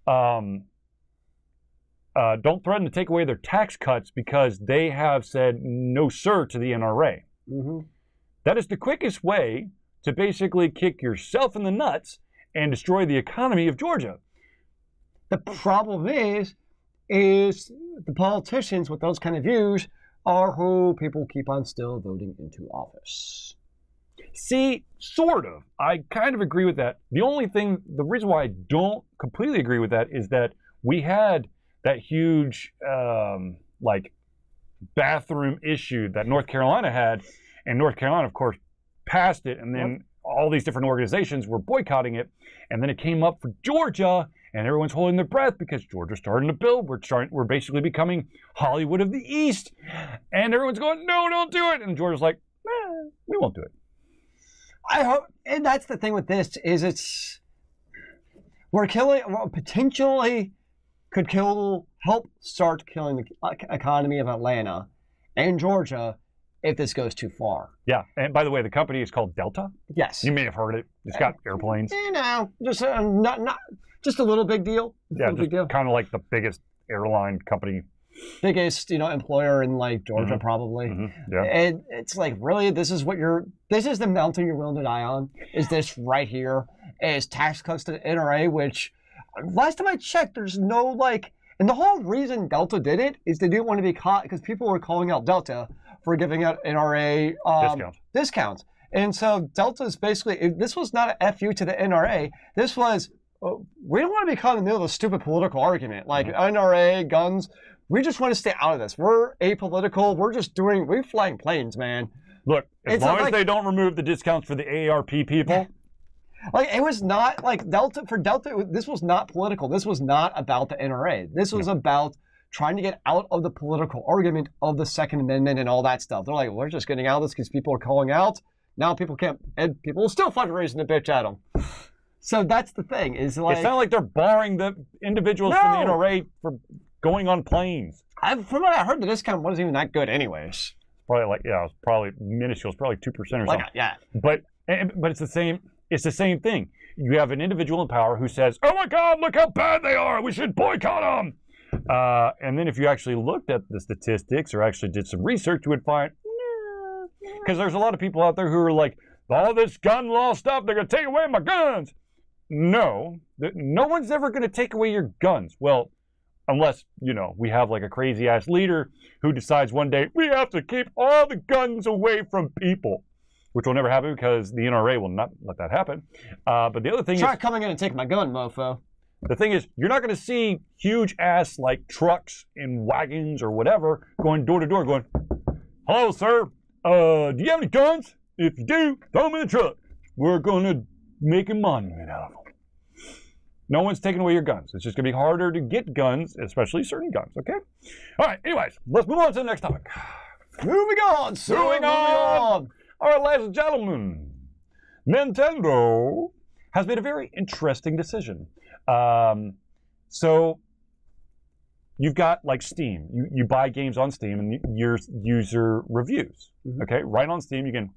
Speaker 1: Don't threaten to take away their tax cuts because they have said no sir to the NRA. That is the quickest way to basically kick yourself in the nuts and destroy the economy of Georgia.
Speaker 2: The problem is the politicians with those kind of views are who people keep on still voting into office.
Speaker 1: See, sort of. I kind of agree with that. The reason why I don't completely agree with that is that we had that huge, bathroom issue that North Carolina had, and North Carolina, of course, passed it, and then all these different organizations were boycotting it, and then it came up for Georgia, and everyone's holding their breath because Georgia's starting to build. We're basically becoming Hollywood of the East, and everyone's going, no, don't do it, and Georgia's like, we won't do it.
Speaker 2: I hope, and that's the thing with this is potentially could help start killing the economy of Atlanta and Georgia if this goes too far.
Speaker 1: Yeah, and by the way, the company is called Delta.
Speaker 2: Yes.
Speaker 1: You may have heard it. It's got airplanes.
Speaker 2: You know, just not just a little big deal.
Speaker 1: Yeah, just kind of like the biggest airline company.
Speaker 2: Biggest, employer in like Georgia probably.
Speaker 1: Yeah.
Speaker 2: And it's like, really, this is the mountain you're willing to die on? Is this right here? Is tax cuts to the NRA, which last time I checked, there's no and the whole reason Delta did it is they didn't want to be caught because people were calling out Delta for giving out NRA discounts. And so Delta's basically, this was not an FU to the NRA. This was, we don't want to be caught in the middle of a stupid political argument. Like NRA, guns, we just want to stay out of this. We're apolitical. We're flying planes, man.
Speaker 1: Look, as long as they don't remove the discounts for the AARP people.
Speaker 2: It was not Delta, this was not political. This was not about the NRA. This was about trying to get out of the political argument of the Second Amendment and all that stuff. They're like, we're just getting out of this because people are calling out. Now people can't, and people will still fundraising the bitch at them. So that's the thing. It's not
Speaker 1: like they're barring the individuals from the NRA for going on planes.
Speaker 2: From what I heard, the discount wasn't even that good anyways.
Speaker 1: Probably it was probably minuscule. It's probably 2% or something.
Speaker 2: Yeah.
Speaker 1: But it's the same. It's the same thing. You have an individual in power who says, oh my God, look how bad they are. We should boycott them. And then if you actually looked at the statistics or actually did some research, you would find, because there's a lot of people out there who are like, all this gun law stuff, they're going to take away my guns. No one's ever going to take away your guns. Well, unless, we have like a crazy ass leader who decides one day, we have to keep all the guns away from people. Which will never happen because the NRA will not let that happen. But the other thing
Speaker 2: Try coming in and take my gun, mofo.
Speaker 1: The thing is, you're not going to see huge ass trucks and wagons or whatever going door to door going, hello, sir. Do you have any guns? If you do, throw them in the truck. We're going to make a monument out of them. No one's taking away your guns. It's just going to be harder to get guns, especially certain guns, okay? All right, anyways, let's move on to the next topic.
Speaker 2: Moving on, sir.
Speaker 1: Moving on. All right, ladies and gentlemen, Nintendo has made a very interesting decision. So you've got Steam. You buy games on Steam and your user reviews. Okay, right on Steam you can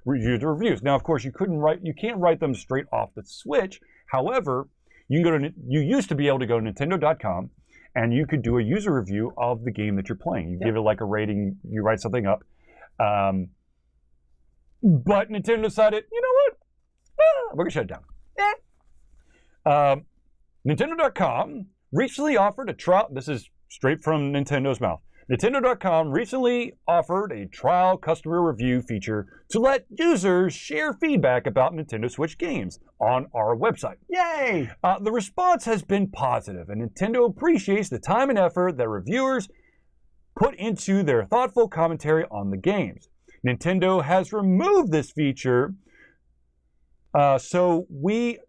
Speaker 1: use the reviews. Now, of course, you can't write them straight off the Switch. However, you can go to, you used to be able to go to Nintendo.com and you could do a user review of the game that you're playing. You give it like a rating, you write something up. But Nintendo decided, you know what? We're gonna shut it down. Nintendo.com recently offered a trial. This is straight from Nintendo's mouth. Nintendo.com recently offered a trial customer review feature to let users share feedback about Nintendo Switch games on our website.
Speaker 2: Yay!
Speaker 1: The response has been positive, and Nintendo appreciates the time and effort that reviewers put into their thoughtful commentary on the games. Nintendo has removed this feature so we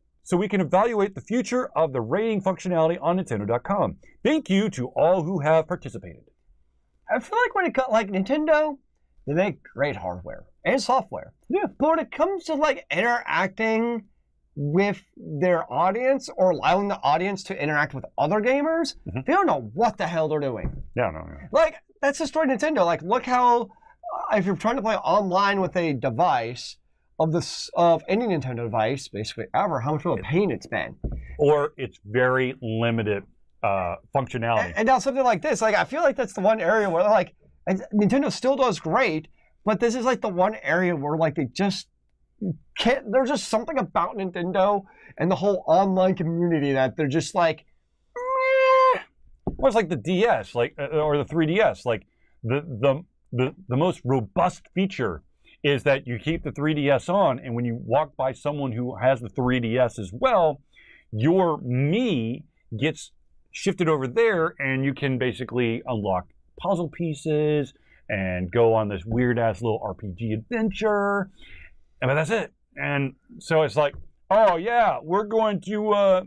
Speaker 1: can evaluate the future of the rating functionality on Nintendo.com. Thank you to all who have participated.
Speaker 2: I feel like when it comes, like Nintendo, they make great hardware and software.
Speaker 1: Yeah.
Speaker 2: But when it comes to like interacting with their audience or allowing the audience to interact with other gamers, they don't know what the hell they're doing.
Speaker 1: Yeah, no.
Speaker 2: Like, that's destroyed Nintendo. Like, look how, if you're trying to play online with a device of any Nintendo device, basically ever, how much of a pain it's been.
Speaker 1: Or it's very limited functionality.
Speaker 2: And now something like this, like I feel like that's the one area where like Nintendo still does great, but this is like the one area where like they just can't. There's just something about Nintendo and the whole online community that they're just like.
Speaker 1: Well, it's like the DS, like or the 3DS. Like the most robust feature is that you keep the 3DS on, and when you walk by someone who has the 3DS as well, your Mii gets shifted over there, and you can basically unlock puzzle pieces and go on this weird ass little RPG adventure. And but that's it. And so it's like, oh yeah, we're going to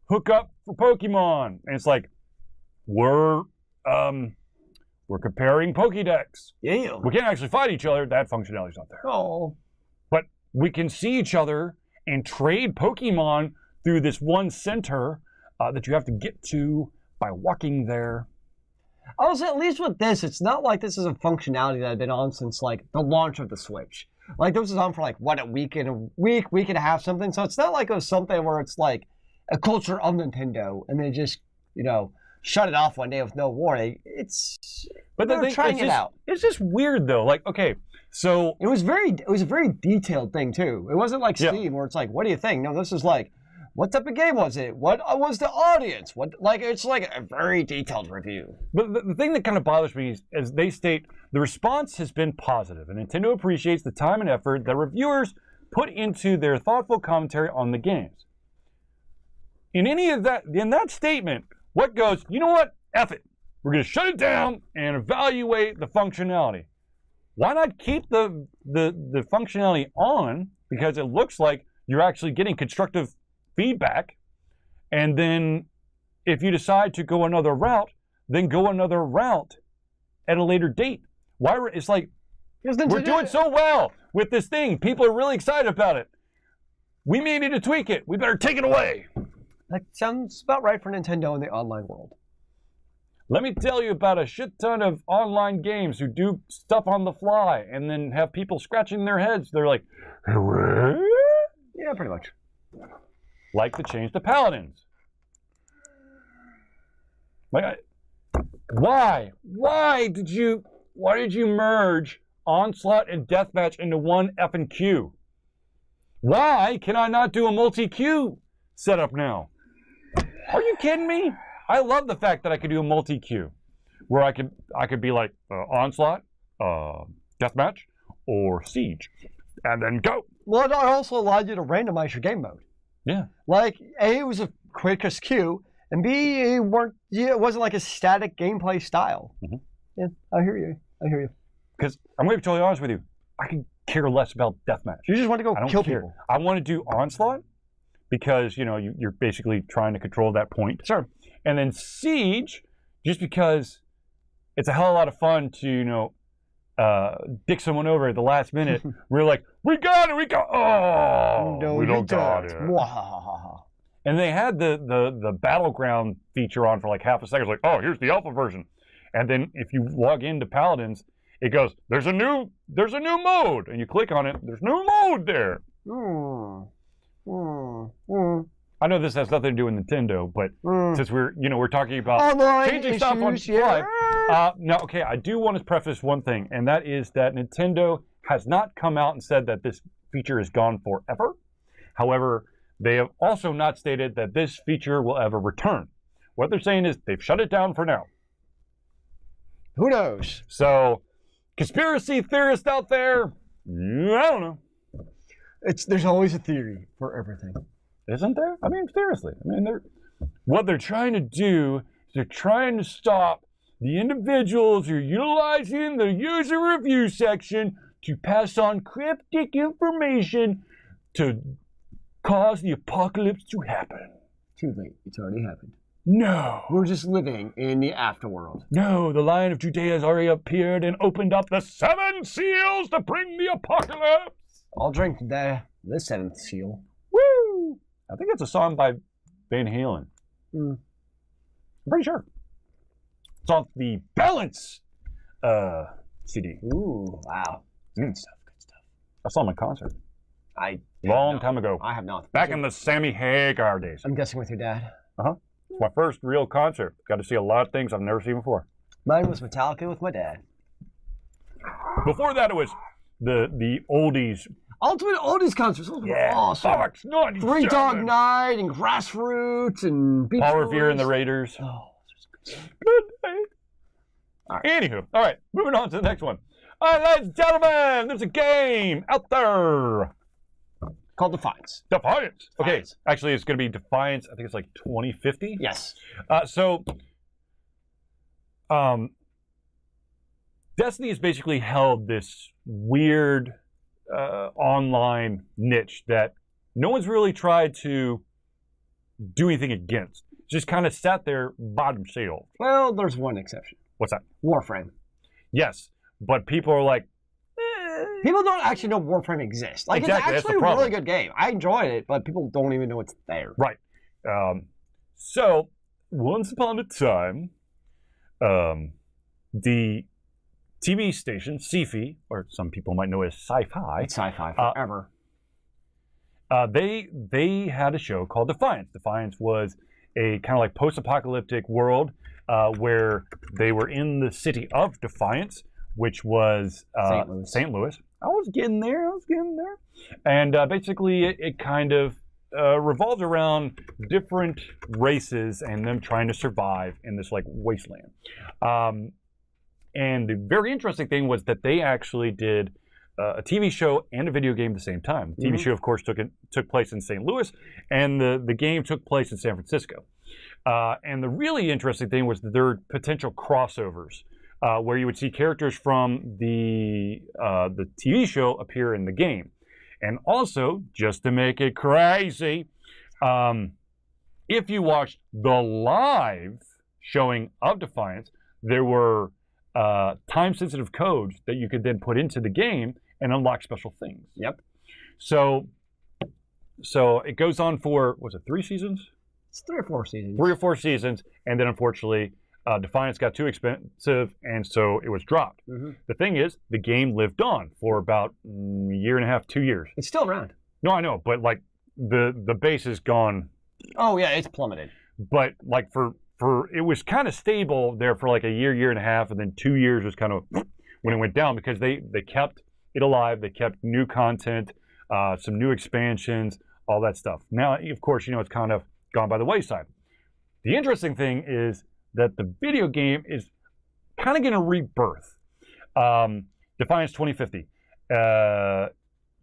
Speaker 1: hook up for Pokemon. And it's like, we're comparing Pokédex.
Speaker 2: Yeah.
Speaker 1: We can't actually fight each other. That functionality's not there.
Speaker 2: Oh.
Speaker 1: But we can see each other and trade Pokemon through this one center that you have to get to by walking there.
Speaker 2: Also, at least with this, it's not like this is a functionality that had been on since like the launch of the Switch. Like this was on for like what, a week and a half, something. So it's not like it was something where it's like a culture of Nintendo and they just, you know, shut it off one day with no warning. But they're trying it out.
Speaker 1: It's just weird though. Like, okay, so
Speaker 2: it was a very detailed thing too. It wasn't like Steam where it's like, what do you think? No, this is like, what type of game was it? What was the audience? It's like a very detailed review.
Speaker 1: But the thing that kind of bothers me is they state the response has been positive, and Nintendo appreciates the time and effort that reviewers put into their thoughtful commentary on the games. In that statement, what goes, you know what? F it. We're going to shut it down and evaluate the functionality. Why not keep the functionality on? Because it looks like you're actually getting constructive feedback. And then if you decide to go another route, then go another route at a later date. It's like, we're doing so well with this thing. People are really excited about it. We may need to tweak it. We better take it away.
Speaker 2: That sounds about right for Nintendo in the online world.
Speaker 1: Let me tell you about a shit ton of online games who do stuff on the fly and then have people scratching their heads. They're like, what?
Speaker 2: Yeah, pretty much.
Speaker 1: Like the change to Paladins. Like, why? Why did you merge Onslaught and Deathmatch into one effing queue? Why can I not do a multi-queue setup now? Are you kidding me? I love the fact that I could do a multi-queue where I could be like Onslaught, Deathmatch, or Siege, and then go.
Speaker 2: Well, it also allowed you to randomize your game mode.
Speaker 1: Yeah.
Speaker 2: Like, A, it was the quickest queue, and B, it wasn't like a static gameplay style. Mm-hmm. Yeah, I hear you.
Speaker 1: Because I'm going to be totally honest with you, I could care less about Deathmatch.
Speaker 2: You just want to go kill people.
Speaker 1: I want to do Onslaught because, you know, you're basically trying to control that point.
Speaker 2: Sure.
Speaker 1: And then Siege, just because it's a hell of a lot of fun to, you know, dick someone over at the last minute. We're like, we got it, we got we don't got it. And they had the battleground feature on for like half a second. It's like, oh, here's the alpha version. And then if you log into Paladins, it goes, there's a new mode. And you click on it, there's no mode there. I know this has nothing to do with Nintendo, but since we're talking about changing stuff on the fly. No, okay, I do want to preface one thing, and that is that Nintendo has not come out and said that this feature is gone forever. However, they have also not stated that this feature will ever return. What they're saying is they've shut it down for now.
Speaker 2: Who knows?
Speaker 1: So, conspiracy theorists out there, I don't know.
Speaker 2: There's always a theory for everything.
Speaker 1: Isn't there? I mean, seriously. I mean, what they're trying to do is they're trying to stop the individuals who are utilizing the user review section to pass on cryptic information to cause the apocalypse to happen.
Speaker 2: Too late. It's already happened.
Speaker 1: No.
Speaker 2: We're just living in the afterworld.
Speaker 1: No, the Lion of Judea has already appeared and opened up the 7 seals to bring the apocalypse.
Speaker 2: I'll drink the 7th seal.
Speaker 1: Woo! I think it's a song by Van Halen. I'm pretty sure. It's off the Balance CD.
Speaker 2: Ooh, wow.
Speaker 1: Good stuff, good stuff. I saw him in concert.
Speaker 2: Long
Speaker 1: time ago.
Speaker 2: I have not.
Speaker 1: Back in the Sammy Hagar days.
Speaker 2: I'm guessing with your dad.
Speaker 1: Uh-huh. It's my first real concert. Got to see a lot of things I've never seen before.
Speaker 2: Mine was Metallica with my dad.
Speaker 1: Before that, it was the oldies.
Speaker 2: Ultimate Oldies concerts. Those were awesome.
Speaker 1: Fox 97.
Speaker 2: Three Dog Night and Grassroots and Beach
Speaker 1: Paul
Speaker 2: Boys.
Speaker 1: Revere and the Raiders.
Speaker 2: Oh,
Speaker 1: good day. All right. Anywho, all right, moving on to the next one. All right, ladies and gentlemen, there's a game out there
Speaker 2: called Defiance.
Speaker 1: Defiance. Okay, actually, it's going to be Defiance. I think it's like 2050.
Speaker 2: Yes.
Speaker 1: Destiny has basically held this weird online niche that no one's really tried to do anything against. Just kind of sat there bottom shelf.
Speaker 2: Well, there's one exception.
Speaker 1: What's that?
Speaker 2: Warframe.
Speaker 1: Yes, but people are like,
Speaker 2: people don't actually know Warframe exists. Like,
Speaker 1: exactly,
Speaker 2: it's actually a really good game. I enjoyed it, but people don't even know it's there.
Speaker 1: Right. So, once upon a time, the TV station, Sci-Fi, or some people might know as Sci-Fi.
Speaker 2: It's Sci-Fi forever.
Speaker 1: They had a show called Defiance. Defiance was a kind of like post-apocalyptic world where they were in the city of Defiance, which was St. Louis. I was getting there. And basically, it kind of revolves around different races and them trying to survive in this like wasteland. And the very interesting thing was that they actually did a TV show and a video game at the same time. The TV show, of course, took place in St. Louis, and the game took place in San Francisco. And the really interesting thing was that there were potential crossovers where you would see characters from the TV show appear in the game. And also, just to make it crazy, if you watched the live showing of Defiance, there were time-sensitive codes that you could then put into the game and unlock special things.
Speaker 2: Yep.
Speaker 1: So it goes on for, was it 3 seasons?
Speaker 2: It's 3 or 4 seasons.
Speaker 1: 3 or 4 seasons, and then unfortunately, Defiance got too expensive, and so it was dropped. The thing is, the game lived on for about a year and a half, 2 years.
Speaker 2: It's still around.
Speaker 1: No, I know, but like the base is gone.
Speaker 2: Oh yeah, it's plummeted.
Speaker 1: But like for it was kind of stable there for like a year and a half, and then 2 years was kind of when it went down because they kept it alive. They kept new content, some new expansions, all that stuff. Now, of course, it's kind of gone by the wayside. The interesting thing is that the video game is kind of going to rebirth. Defiance 2050.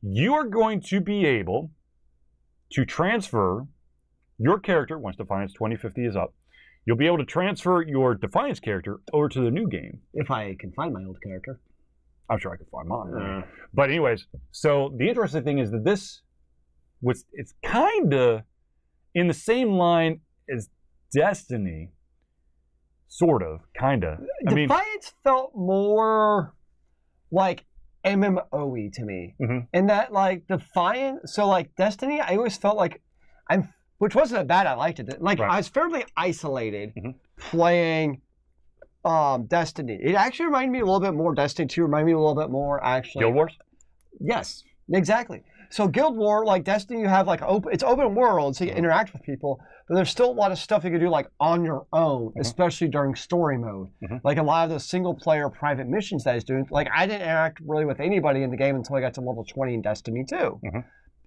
Speaker 1: You are going to be able to transfer your character, once Defiance 2050 is up, you'll be able to transfer your Defiance character over to the new game.
Speaker 2: If I can find my old character.
Speaker 1: I'm sure I could find mine. But anyways, so the interesting thing is that it's kind of in the same line as Destiny, sort of, kind of.
Speaker 2: Defiance felt more like MMO-y to me. And that like Defiance, so like Destiny, I always felt like which wasn't bad, I liked it. Like I was fairly isolated playing Destiny. It actually reminded me a little bit more, Destiny 2 reminded me a little bit more actually.
Speaker 1: Guild Wars?
Speaker 2: Yes, exactly. So Guild War, like Destiny, you have like it's open world, so you interact with people, but there's still a lot of stuff you can do like on your own, especially during story mode. Like a lot of the single player private missions that he's doing. Like I didn't interact really with anybody in the game until I got to level 20 in Destiny 2.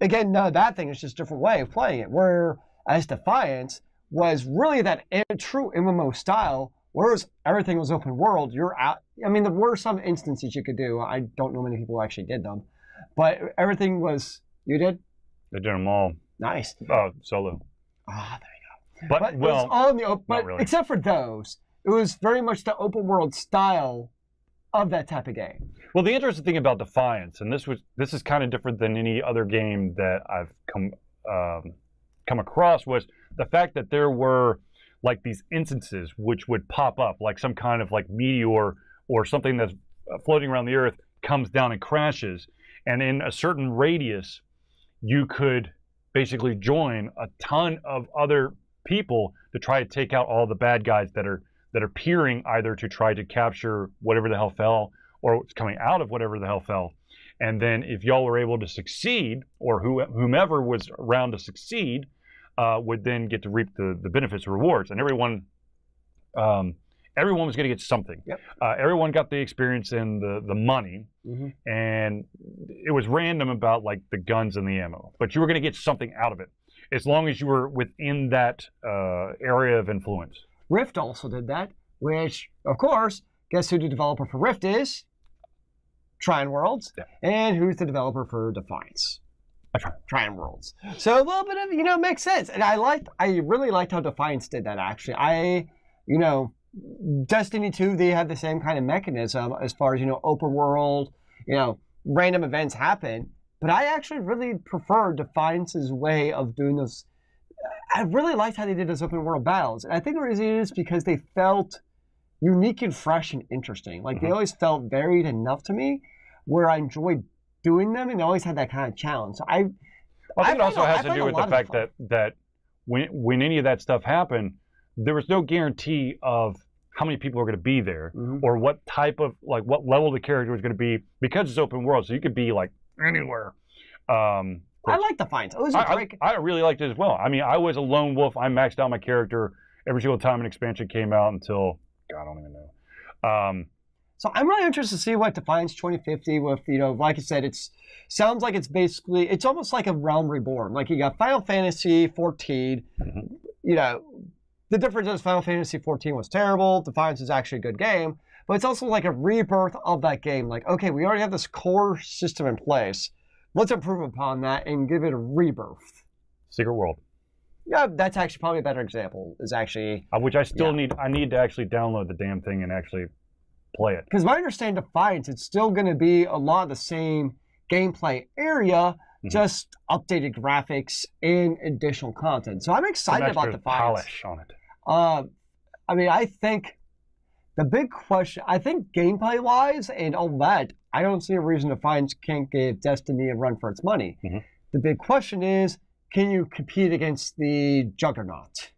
Speaker 2: Again, none of that thing, it's just a different way of playing it. Whereas Defiance was really that true MMO style, whereas everything was open world. You're out. I mean, there were some instances you could do. I don't know many people who actually did them. But everything was, you did?
Speaker 1: I did them all.
Speaker 2: Nice.
Speaker 1: Oh, solo.
Speaker 2: Ah, there you go.
Speaker 1: But well,
Speaker 2: it was all in the open, but
Speaker 1: really.
Speaker 2: except for those, it was very much the open world style of that type of game.
Speaker 1: Well, the interesting thing about Defiance, and this is kind of different than any other game that I've come across, was the fact that there were like these instances which would pop up, like some kind of like meteor or something that's floating around the Earth comes down and crashes. And in a certain radius, you could basically join a ton of other people to try to take out all the bad guys that are peering either to try to capture whatever the hell fell or what's coming out of whatever the hell fell. And then if y'all were able to succeed, or whomever was around to succeed, would then get to reap the benefits or rewards. And everyone was going to get something.
Speaker 2: Yep.
Speaker 1: Everyone got the experience and the money, and it was random about like the guns and the ammo, but you were going to get something out of it as long as you were within that area of influence.
Speaker 2: Rift also did that, which, of course, guess who the developer for Rift is? Trine Worlds.
Speaker 1: Yeah.
Speaker 2: And who's the developer for Defiance? Trine Worlds. So a little bit of, makes sense. And I really liked how Defiance did that, actually. Destiny 2, they had the same kind of mechanism as far as, open world, random events happen. But I actually really prefer Defiance's way of doing those. I really liked how they did those open world battles. And I think the reason is because they felt unique and fresh and interesting. Like they always felt varied enough to me where I enjoyed doing them, and they always had that kind of challenge. So I
Speaker 1: think it also has to do with the fact that when any of that stuff happened, there was no guarantee of how many people are going to be there or what type of, like, what level the character was going to be, because it's open world, so you could be like anywhere.
Speaker 2: I like Defiance. It was a great.
Speaker 1: I really liked it as well. I mean, I was a lone wolf. I maxed out my character every single time an expansion came out until, God, I don't even know.
Speaker 2: So I'm really interested to see what Defiance 2050 with, like I said, sounds like it's almost like a Realm Reborn. Like you got Final Fantasy 14, the difference is Final Fantasy 14 was terrible, Defiance is actually a good game, but it's also like a rebirth of that game. Like, okay, we already have this core system in place. Let's improve upon that and give it a rebirth.
Speaker 1: Secret World.
Speaker 2: Yeah, that's actually probably a better example, is actually...
Speaker 1: which I still need. I need to actually download the damn thing and actually play it.
Speaker 2: Because my understanding of Defiance, it's still going to be a lot of the same gameplay area, just updated graphics and additional content. So I'm excited about Defiance.
Speaker 1: Polish on it.
Speaker 2: I think the big question, gameplay-wise and all that, I don't see a reason Defiance can't give Destiny a run for its money. The big question is, can you compete against the juggernaut?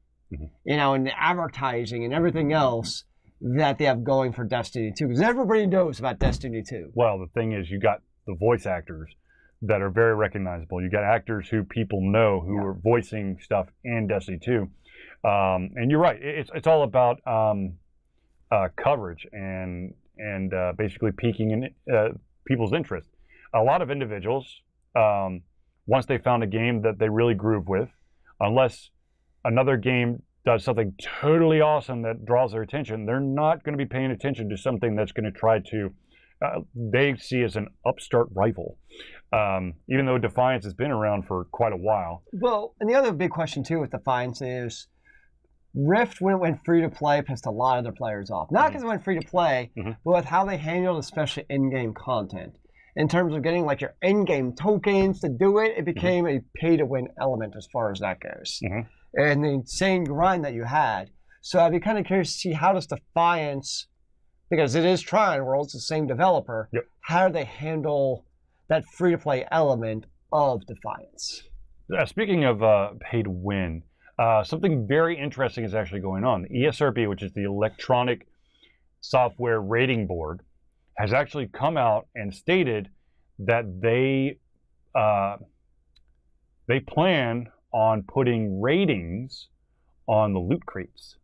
Speaker 2: And the advertising and everything else that they have going for Destiny 2, because everybody knows about Destiny 2.
Speaker 1: Well, the thing is, you got the voice actors that are very recognizable. You got actors who people know who are voicing stuff in Destiny 2. And you're right, it's all about coverage and basically piquing in people's interest. A lot of individuals, once they found a game that they really groove with, unless another game does something totally awesome that draws their attention, they're not going to be paying attention to something that's going to try to, they see as an upstart rival. Even though Defiance has been around for quite a while.
Speaker 2: Well, and the other big question too with Defiance is, Rift, when it went free to play, pissed a lot of their players off. Not because it went free to play, but with how they handled especially in-game content. In terms of getting like your in-game tokens to do it, it became a pay-to-win element as far as that goes. And the insane grind that you had. So I'd be kind of curious to see how does Defiance, because it is Trine Worlds, the same developer, how do they handle that free-to-play element of Defiance?
Speaker 1: Speaking of pay-to-win, something very interesting is actually going on. The ESRB, which is the Electronic Software Rating Board, has actually come out and stated that they they plan on putting ratings on the loot crates.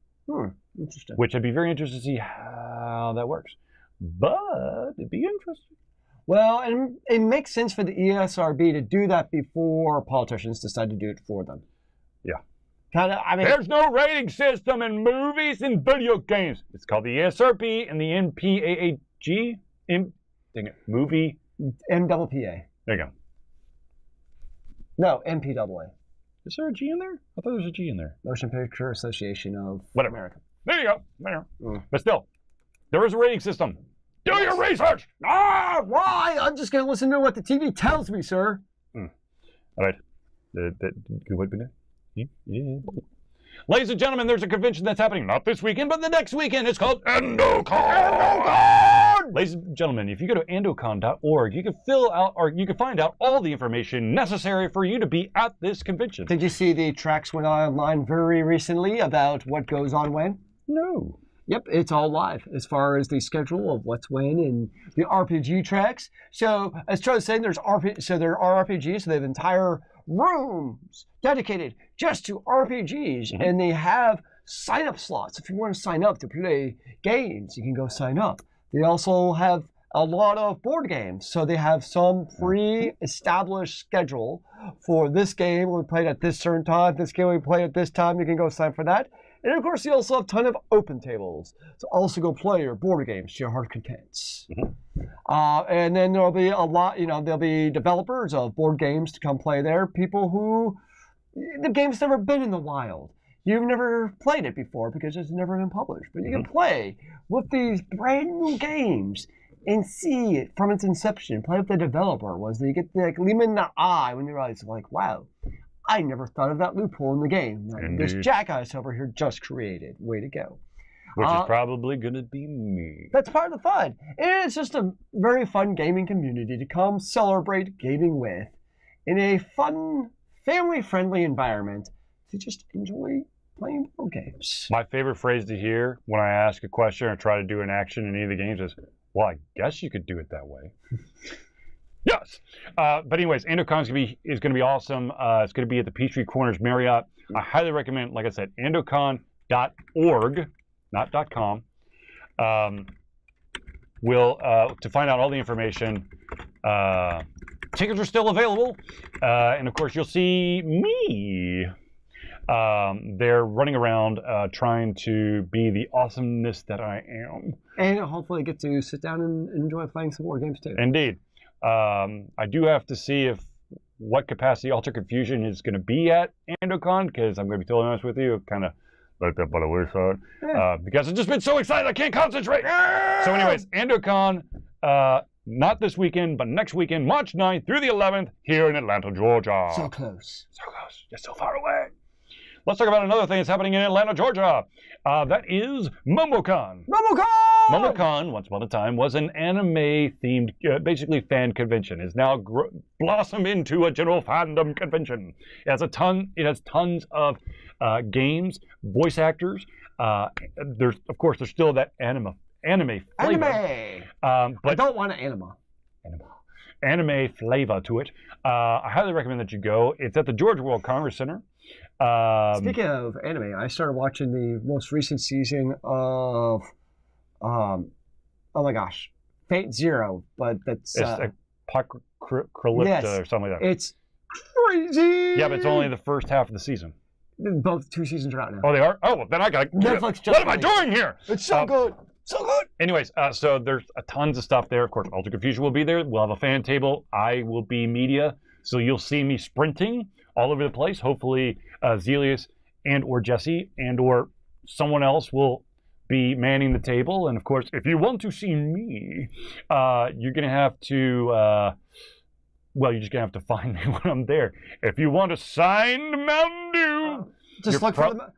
Speaker 2: Interesting.
Speaker 1: Which I'd be very interested to see how that works. But it'd be interesting.
Speaker 2: Well, and it makes sense for the ESRB to do that before politicians decide to do it for them.
Speaker 1: Yeah.
Speaker 2: Kind of. I mean,
Speaker 1: there's no rating system in movies and video games. It's called the ESRB and the MPAAG. Movie.
Speaker 2: MPPA.
Speaker 1: There you go.
Speaker 2: No, MPAA.
Speaker 1: Is there a G in there? I thought there was a G in there.
Speaker 2: Motion Picture Association of America.
Speaker 1: There you go. There. But still, there is a rating system. Do your research!
Speaker 2: Why? I'm just going to listen to what the TV tells me, sir.
Speaker 1: All right. What be there? Yeah. Ladies and gentlemen, there's a convention that's happening not this weekend, but the next weekend. It's called EndoCon! Ladies and gentlemen, if you go to endocon.org, you can find out all the information necessary for you to be at this convention.
Speaker 2: Did you see the tracks went online very recently about what goes on when?
Speaker 1: No.
Speaker 2: Yep, it's all live as far as the schedule of what's when and the RPG tracks. So, as Troy was saying, there are RPGs, so they have entire rooms dedicated just to RPGs, and they have sign-up slots. If you want to sign up to play games, you can go sign up. They also have a lot of board games, so they have some pre-established schedule for this game will be played at this certain time, this game will be played at this time, you can go sign for that. And of course, you also have a ton of open tables to also go play your board games to your heart contents. And then there'll be a lot, there'll be developers of board games to come play there, people who, the game's never been in the wild. You've never played it before because it's never been published. But you can play with these brand new games and see it from its inception. Play with the developer. You get the gleam in the eye when you realize, like, wow, I never thought of that loophole in the game that this jackass over here just created. Way to go.
Speaker 1: Which is probably going to be me.
Speaker 2: That's part of the fun. And it's just a very fun gaming community to come celebrate gaming with in a fun, family-friendly environment to just enjoy playing board games.
Speaker 1: My favorite phrase to hear when I ask a question or try to do an action in any of the games is, well, I guess you could do it that way. Yes. But anyways, EndoCon is going to be awesome. It's going to be at the Peachtree Corners Marriott. I highly recommend, like I said, endocon.org, not .com. To find out all the information. Tickets are still available. And of course, you'll see me. They're running around trying to be the awesomeness that I am.
Speaker 2: And hopefully get to sit down and enjoy playing some more games too.
Speaker 1: Indeed. I do have to see what capacity Altered Confusion is going to be at EndoCon, because I'm going to be totally honest with you, kind of like that by the wayside, because I've just been so excited I can't concentrate. So anyways, EndoCon, not this weekend, but next weekend, March 9th through the 11th, here in Atlanta, Georgia.
Speaker 2: So close.
Speaker 1: So close. Just so far away. Let's talk about another thing that's happening in Atlanta, Georgia. That is MomoCon.
Speaker 2: MomoCon!
Speaker 1: MomoCon, once upon a time, was an anime-themed, basically fan convention. It's now blossomed into a general fandom convention. It has tons of games, voice actors. There's still that anime flavor.
Speaker 2: But I don't want an
Speaker 1: anime flavor to it. I highly recommend that you go. It's at the Georgia World Congress Center.
Speaker 2: Speaking of anime, I started watching the most recent season of, oh my gosh, Fate Zero, but that's
Speaker 1: Apocalypta or something like that.
Speaker 2: It's crazy.
Speaker 1: Yeah, but it's only the first half of the season.
Speaker 2: Both 2 seasons are out now.
Speaker 1: Oh, they are? Oh, well, then I got
Speaker 2: Netflix.
Speaker 1: What am I doing here?
Speaker 2: It's so good. So good.
Speaker 1: Anyways, so there's tons of stuff there. Of course, Altered Confusion will be there. We'll have a fan table. I will be media, so you'll see me sprinting all over the place. Hopefully, Zealeus and or Jesse and or someone else will be manning the table. And of course, if you want to see me, you're gonna have to. You're just gonna have to find me when I'm there. If you want a signed Mountain Dew,
Speaker 2: just look for the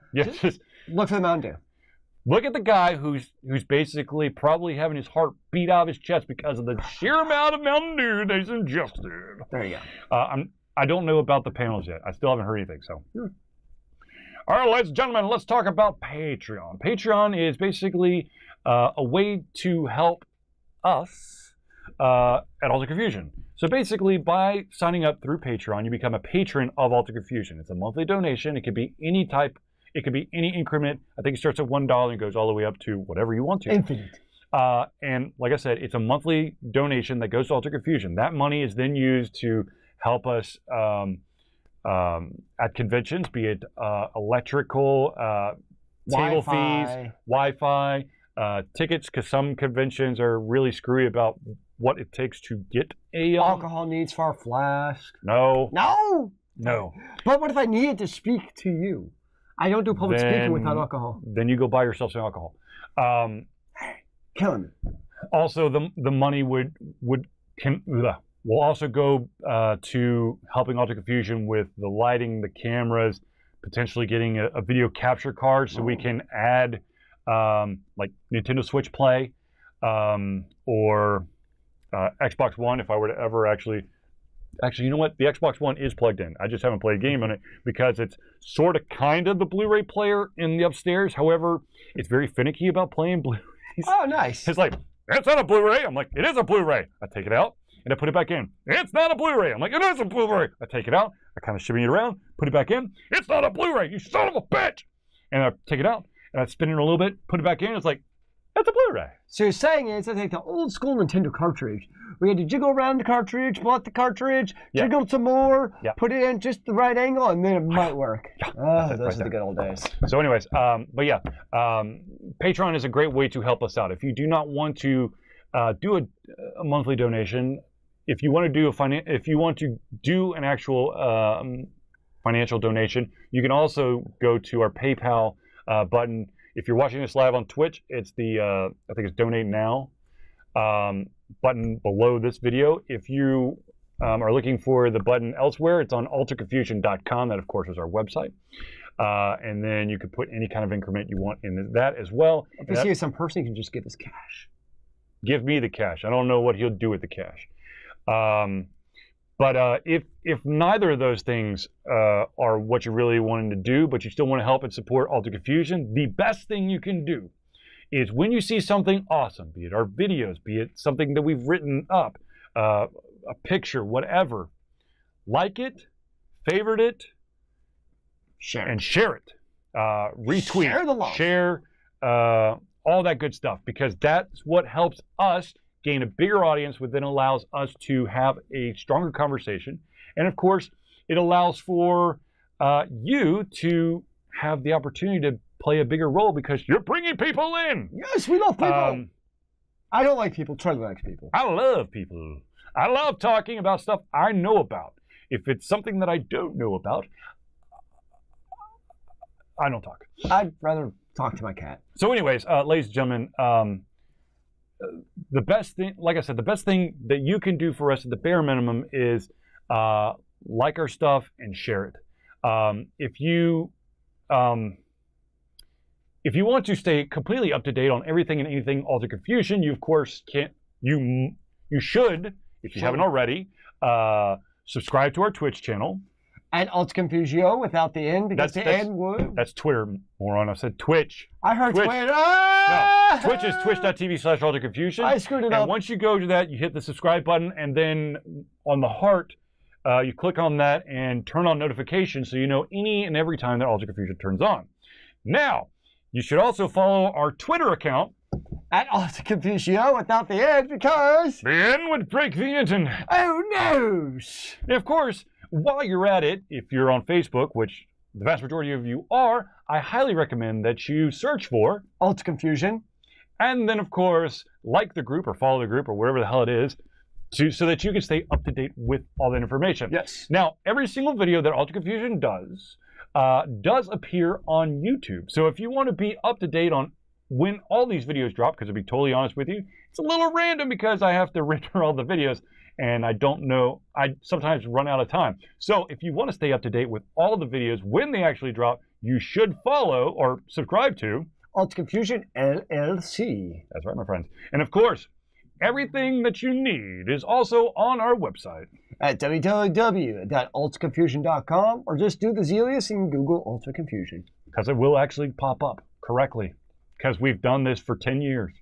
Speaker 2: look for the Mountain Dew.
Speaker 1: Look at the guy who's basically probably having his heart beat out of his chest because of the sheer amount of Mountain Dew that he's ingested.
Speaker 2: There you go.
Speaker 1: I don't know about the panels yet. I still haven't heard anything. So, all right, ladies and gentlemen, let's talk about Patreon. Patreon is basically a way to help us at Altered Confusion. So basically, by signing up through Patreon, you become a patron of Altered Confusion. It's a monthly donation. It could be any type. It could be any increment. I think it starts at $1 and goes all the way up to whatever you want to.
Speaker 2: Infinite.
Speaker 1: And like I said, it's a monthly donation that goes to Altered Confusion. That money is then used to help us at conventions, be it electrical, table fees, Wi-Fi, tickets, because some conventions are really screwy about what it takes to get a
Speaker 2: alcohol needs for a flask.
Speaker 1: No.
Speaker 2: But what if I needed to speak to you? I don't do public speaking without alcohol.
Speaker 1: Then you go buy yourself some alcohol.
Speaker 2: Killing it.
Speaker 1: Also, the money will also go to helping Altered Confusion with the lighting, the cameras, potentially getting a video capture card so we can add like Nintendo Switch Play or Xbox One if I were to ever actually, you know what? The Xbox One is plugged in. I just haven't played a game on it because it's sort of kind of the Blu-ray player in the upstairs. However, it's very finicky about playing Blu-rays.
Speaker 2: Oh, nice.
Speaker 1: It's like, it's not a Blu-ray. I'm like, it is a Blu-ray. I take it out and I put it back in. It's not a Blu-ray. I'm like, it is a Blu-ray. I take it out. I kind of shimmy it around, put it back in. It's not a Blu-ray, you son of a bitch. And I take it out and I spin it a little bit, put it back in. It's like, that's a Blu-ray.
Speaker 2: So you're saying it's like the old school Nintendo cartridge. We had to jiggle around the cartridge, pull out the cartridge, jiggle some more, put it in just the right angle, and then it might work. Those are the good old days.
Speaker 1: So anyways, Patreon is a great way to help us out. If you do not want to do a monthly donation, if you want to do an actual financial donation, you can also go to our PayPal button. If you're watching this live on Twitch, it's the I think it's Donate Now button below this video. If you are looking for the button elsewhere, it's on AlteredConfusion.com. That, of course, is our website. And then you can put any kind of increment you want in that as well.
Speaker 2: If you see some person, you can just give us cash.
Speaker 1: Give me the cash. I don't know what he'll do with the cash. But if neither of those things are what you're really wanting to do, but you still want to help and support Altered Confusion, the best thing you can do is when you see something awesome, be it our videos, be it something that we've written up, a picture, whatever, like it, favorite it,
Speaker 2: share
Speaker 1: it, retweet,
Speaker 2: share the love,
Speaker 1: share all that good stuff, because that's what helps us gain a bigger audience, which then allows us to have a stronger conversation. And of course, it allows for you to have the opportunity to play a bigger role because you're bringing people in.
Speaker 2: Yes, we love people. I don't like people. Charlie likes people.
Speaker 1: I love people. I love talking about stuff I know about. If it's something that I don't know about, I don't talk.
Speaker 2: I'd rather talk to my cat.
Speaker 1: So anyways, ladies and gentlemen, the best thing, like I said, the best thing that you can do for us at the bare minimum is like our stuff and share it. If you want to stay completely up to date on everything and anything Altered Confusion, you of course can't. You should, if you haven't already, subscribe to our Twitch channel.
Speaker 2: And AlteredConfusion without the N, because the N would.
Speaker 1: That's Twitter, moron. I said Twitch.
Speaker 2: I heard Twitch.
Speaker 1: No, Twitch is twitch.tv/AlteredConfusion.
Speaker 2: I screwed it up.
Speaker 1: And once you go to that, you hit the subscribe button, and then on the heart, you click on that and turn on notifications so you know any and every time that Altered Confusion turns on. Now, you should also follow our Twitter account.
Speaker 2: At AlteredConfusion without the N, because
Speaker 1: the N would break the internet.
Speaker 2: Oh, no.
Speaker 1: And of course, while you're at it, if you're on Facebook, which the vast majority of you are, I highly recommend that you search for
Speaker 2: Altered Confusion.
Speaker 1: And then, of course, like the group or follow the group or whatever the hell it is, so that you can stay up to date with all that information.
Speaker 2: Yes.
Speaker 1: Now, every single video that Altered Confusion does appear on YouTube. So if you want to be up to date on when all these videos drop, because to be totally honest with you, it's a little random because I have to render all the videos and I don't know, I sometimes run out of time. So if you want to stay up to date with all the videos when they actually drop, you should follow or subscribe to
Speaker 2: AlteredConfusionLLC.
Speaker 1: That's right, my friends. And of course, everything that you need is also on our website
Speaker 2: at www.AlteredConfusion.com, or just do the Zealeus and Google Altered Confusion.
Speaker 1: Because it will actually pop up correctly, because we've done this for 10 years.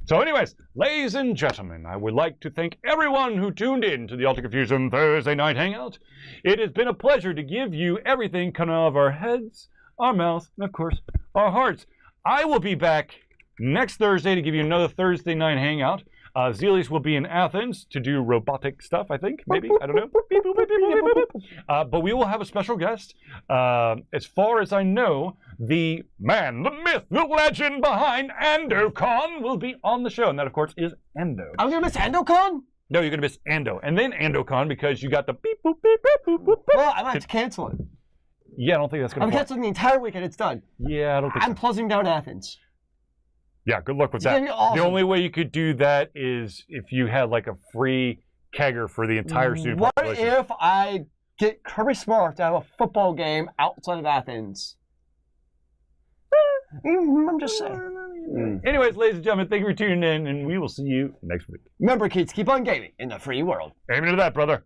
Speaker 1: So anyways, ladies and gentlemen, I would like to thank everyone who tuned in to the Altered Confusion Thursday Night Hangout. It has been a pleasure to give you everything coming out of our heads, our mouths, and of course, our hearts. I will be back next Thursday to give you another Thursday Night Hangout. Zealeus will be in Athens to do robotic stuff, I think, maybe, I don't know. But we will have a special guest. As far as I know, the man, the myth, the legend behind EndoCon will be on the show. And that, of course, is Endo.
Speaker 2: I'm going to miss EndoCon?
Speaker 1: No, you're going to miss Endo. And then EndoCon because you got the beep, boop, beep, boop, boop, boop.
Speaker 2: Well, I might have to cancel it.
Speaker 1: Yeah, I don't think that's going to
Speaker 2: I'm canceling the entire weekend. It's done.
Speaker 1: Yeah, I don't think
Speaker 2: I'm closing down Athens.
Speaker 1: Yeah, good luck with
Speaker 2: It's
Speaker 1: that.
Speaker 2: gonna be awesome.
Speaker 1: The only way you could do that is if you had like a free kegger for the entire student
Speaker 2: What
Speaker 1: population.
Speaker 2: if I get Kirby Smart to have a football game outside of Athens? I'm just saying.
Speaker 1: Anyways, ladies and gentlemen, thank you for tuning in, and we will see you next week.
Speaker 2: Remember, kids, keep on gaming in the free world.
Speaker 1: Amen to that, brother.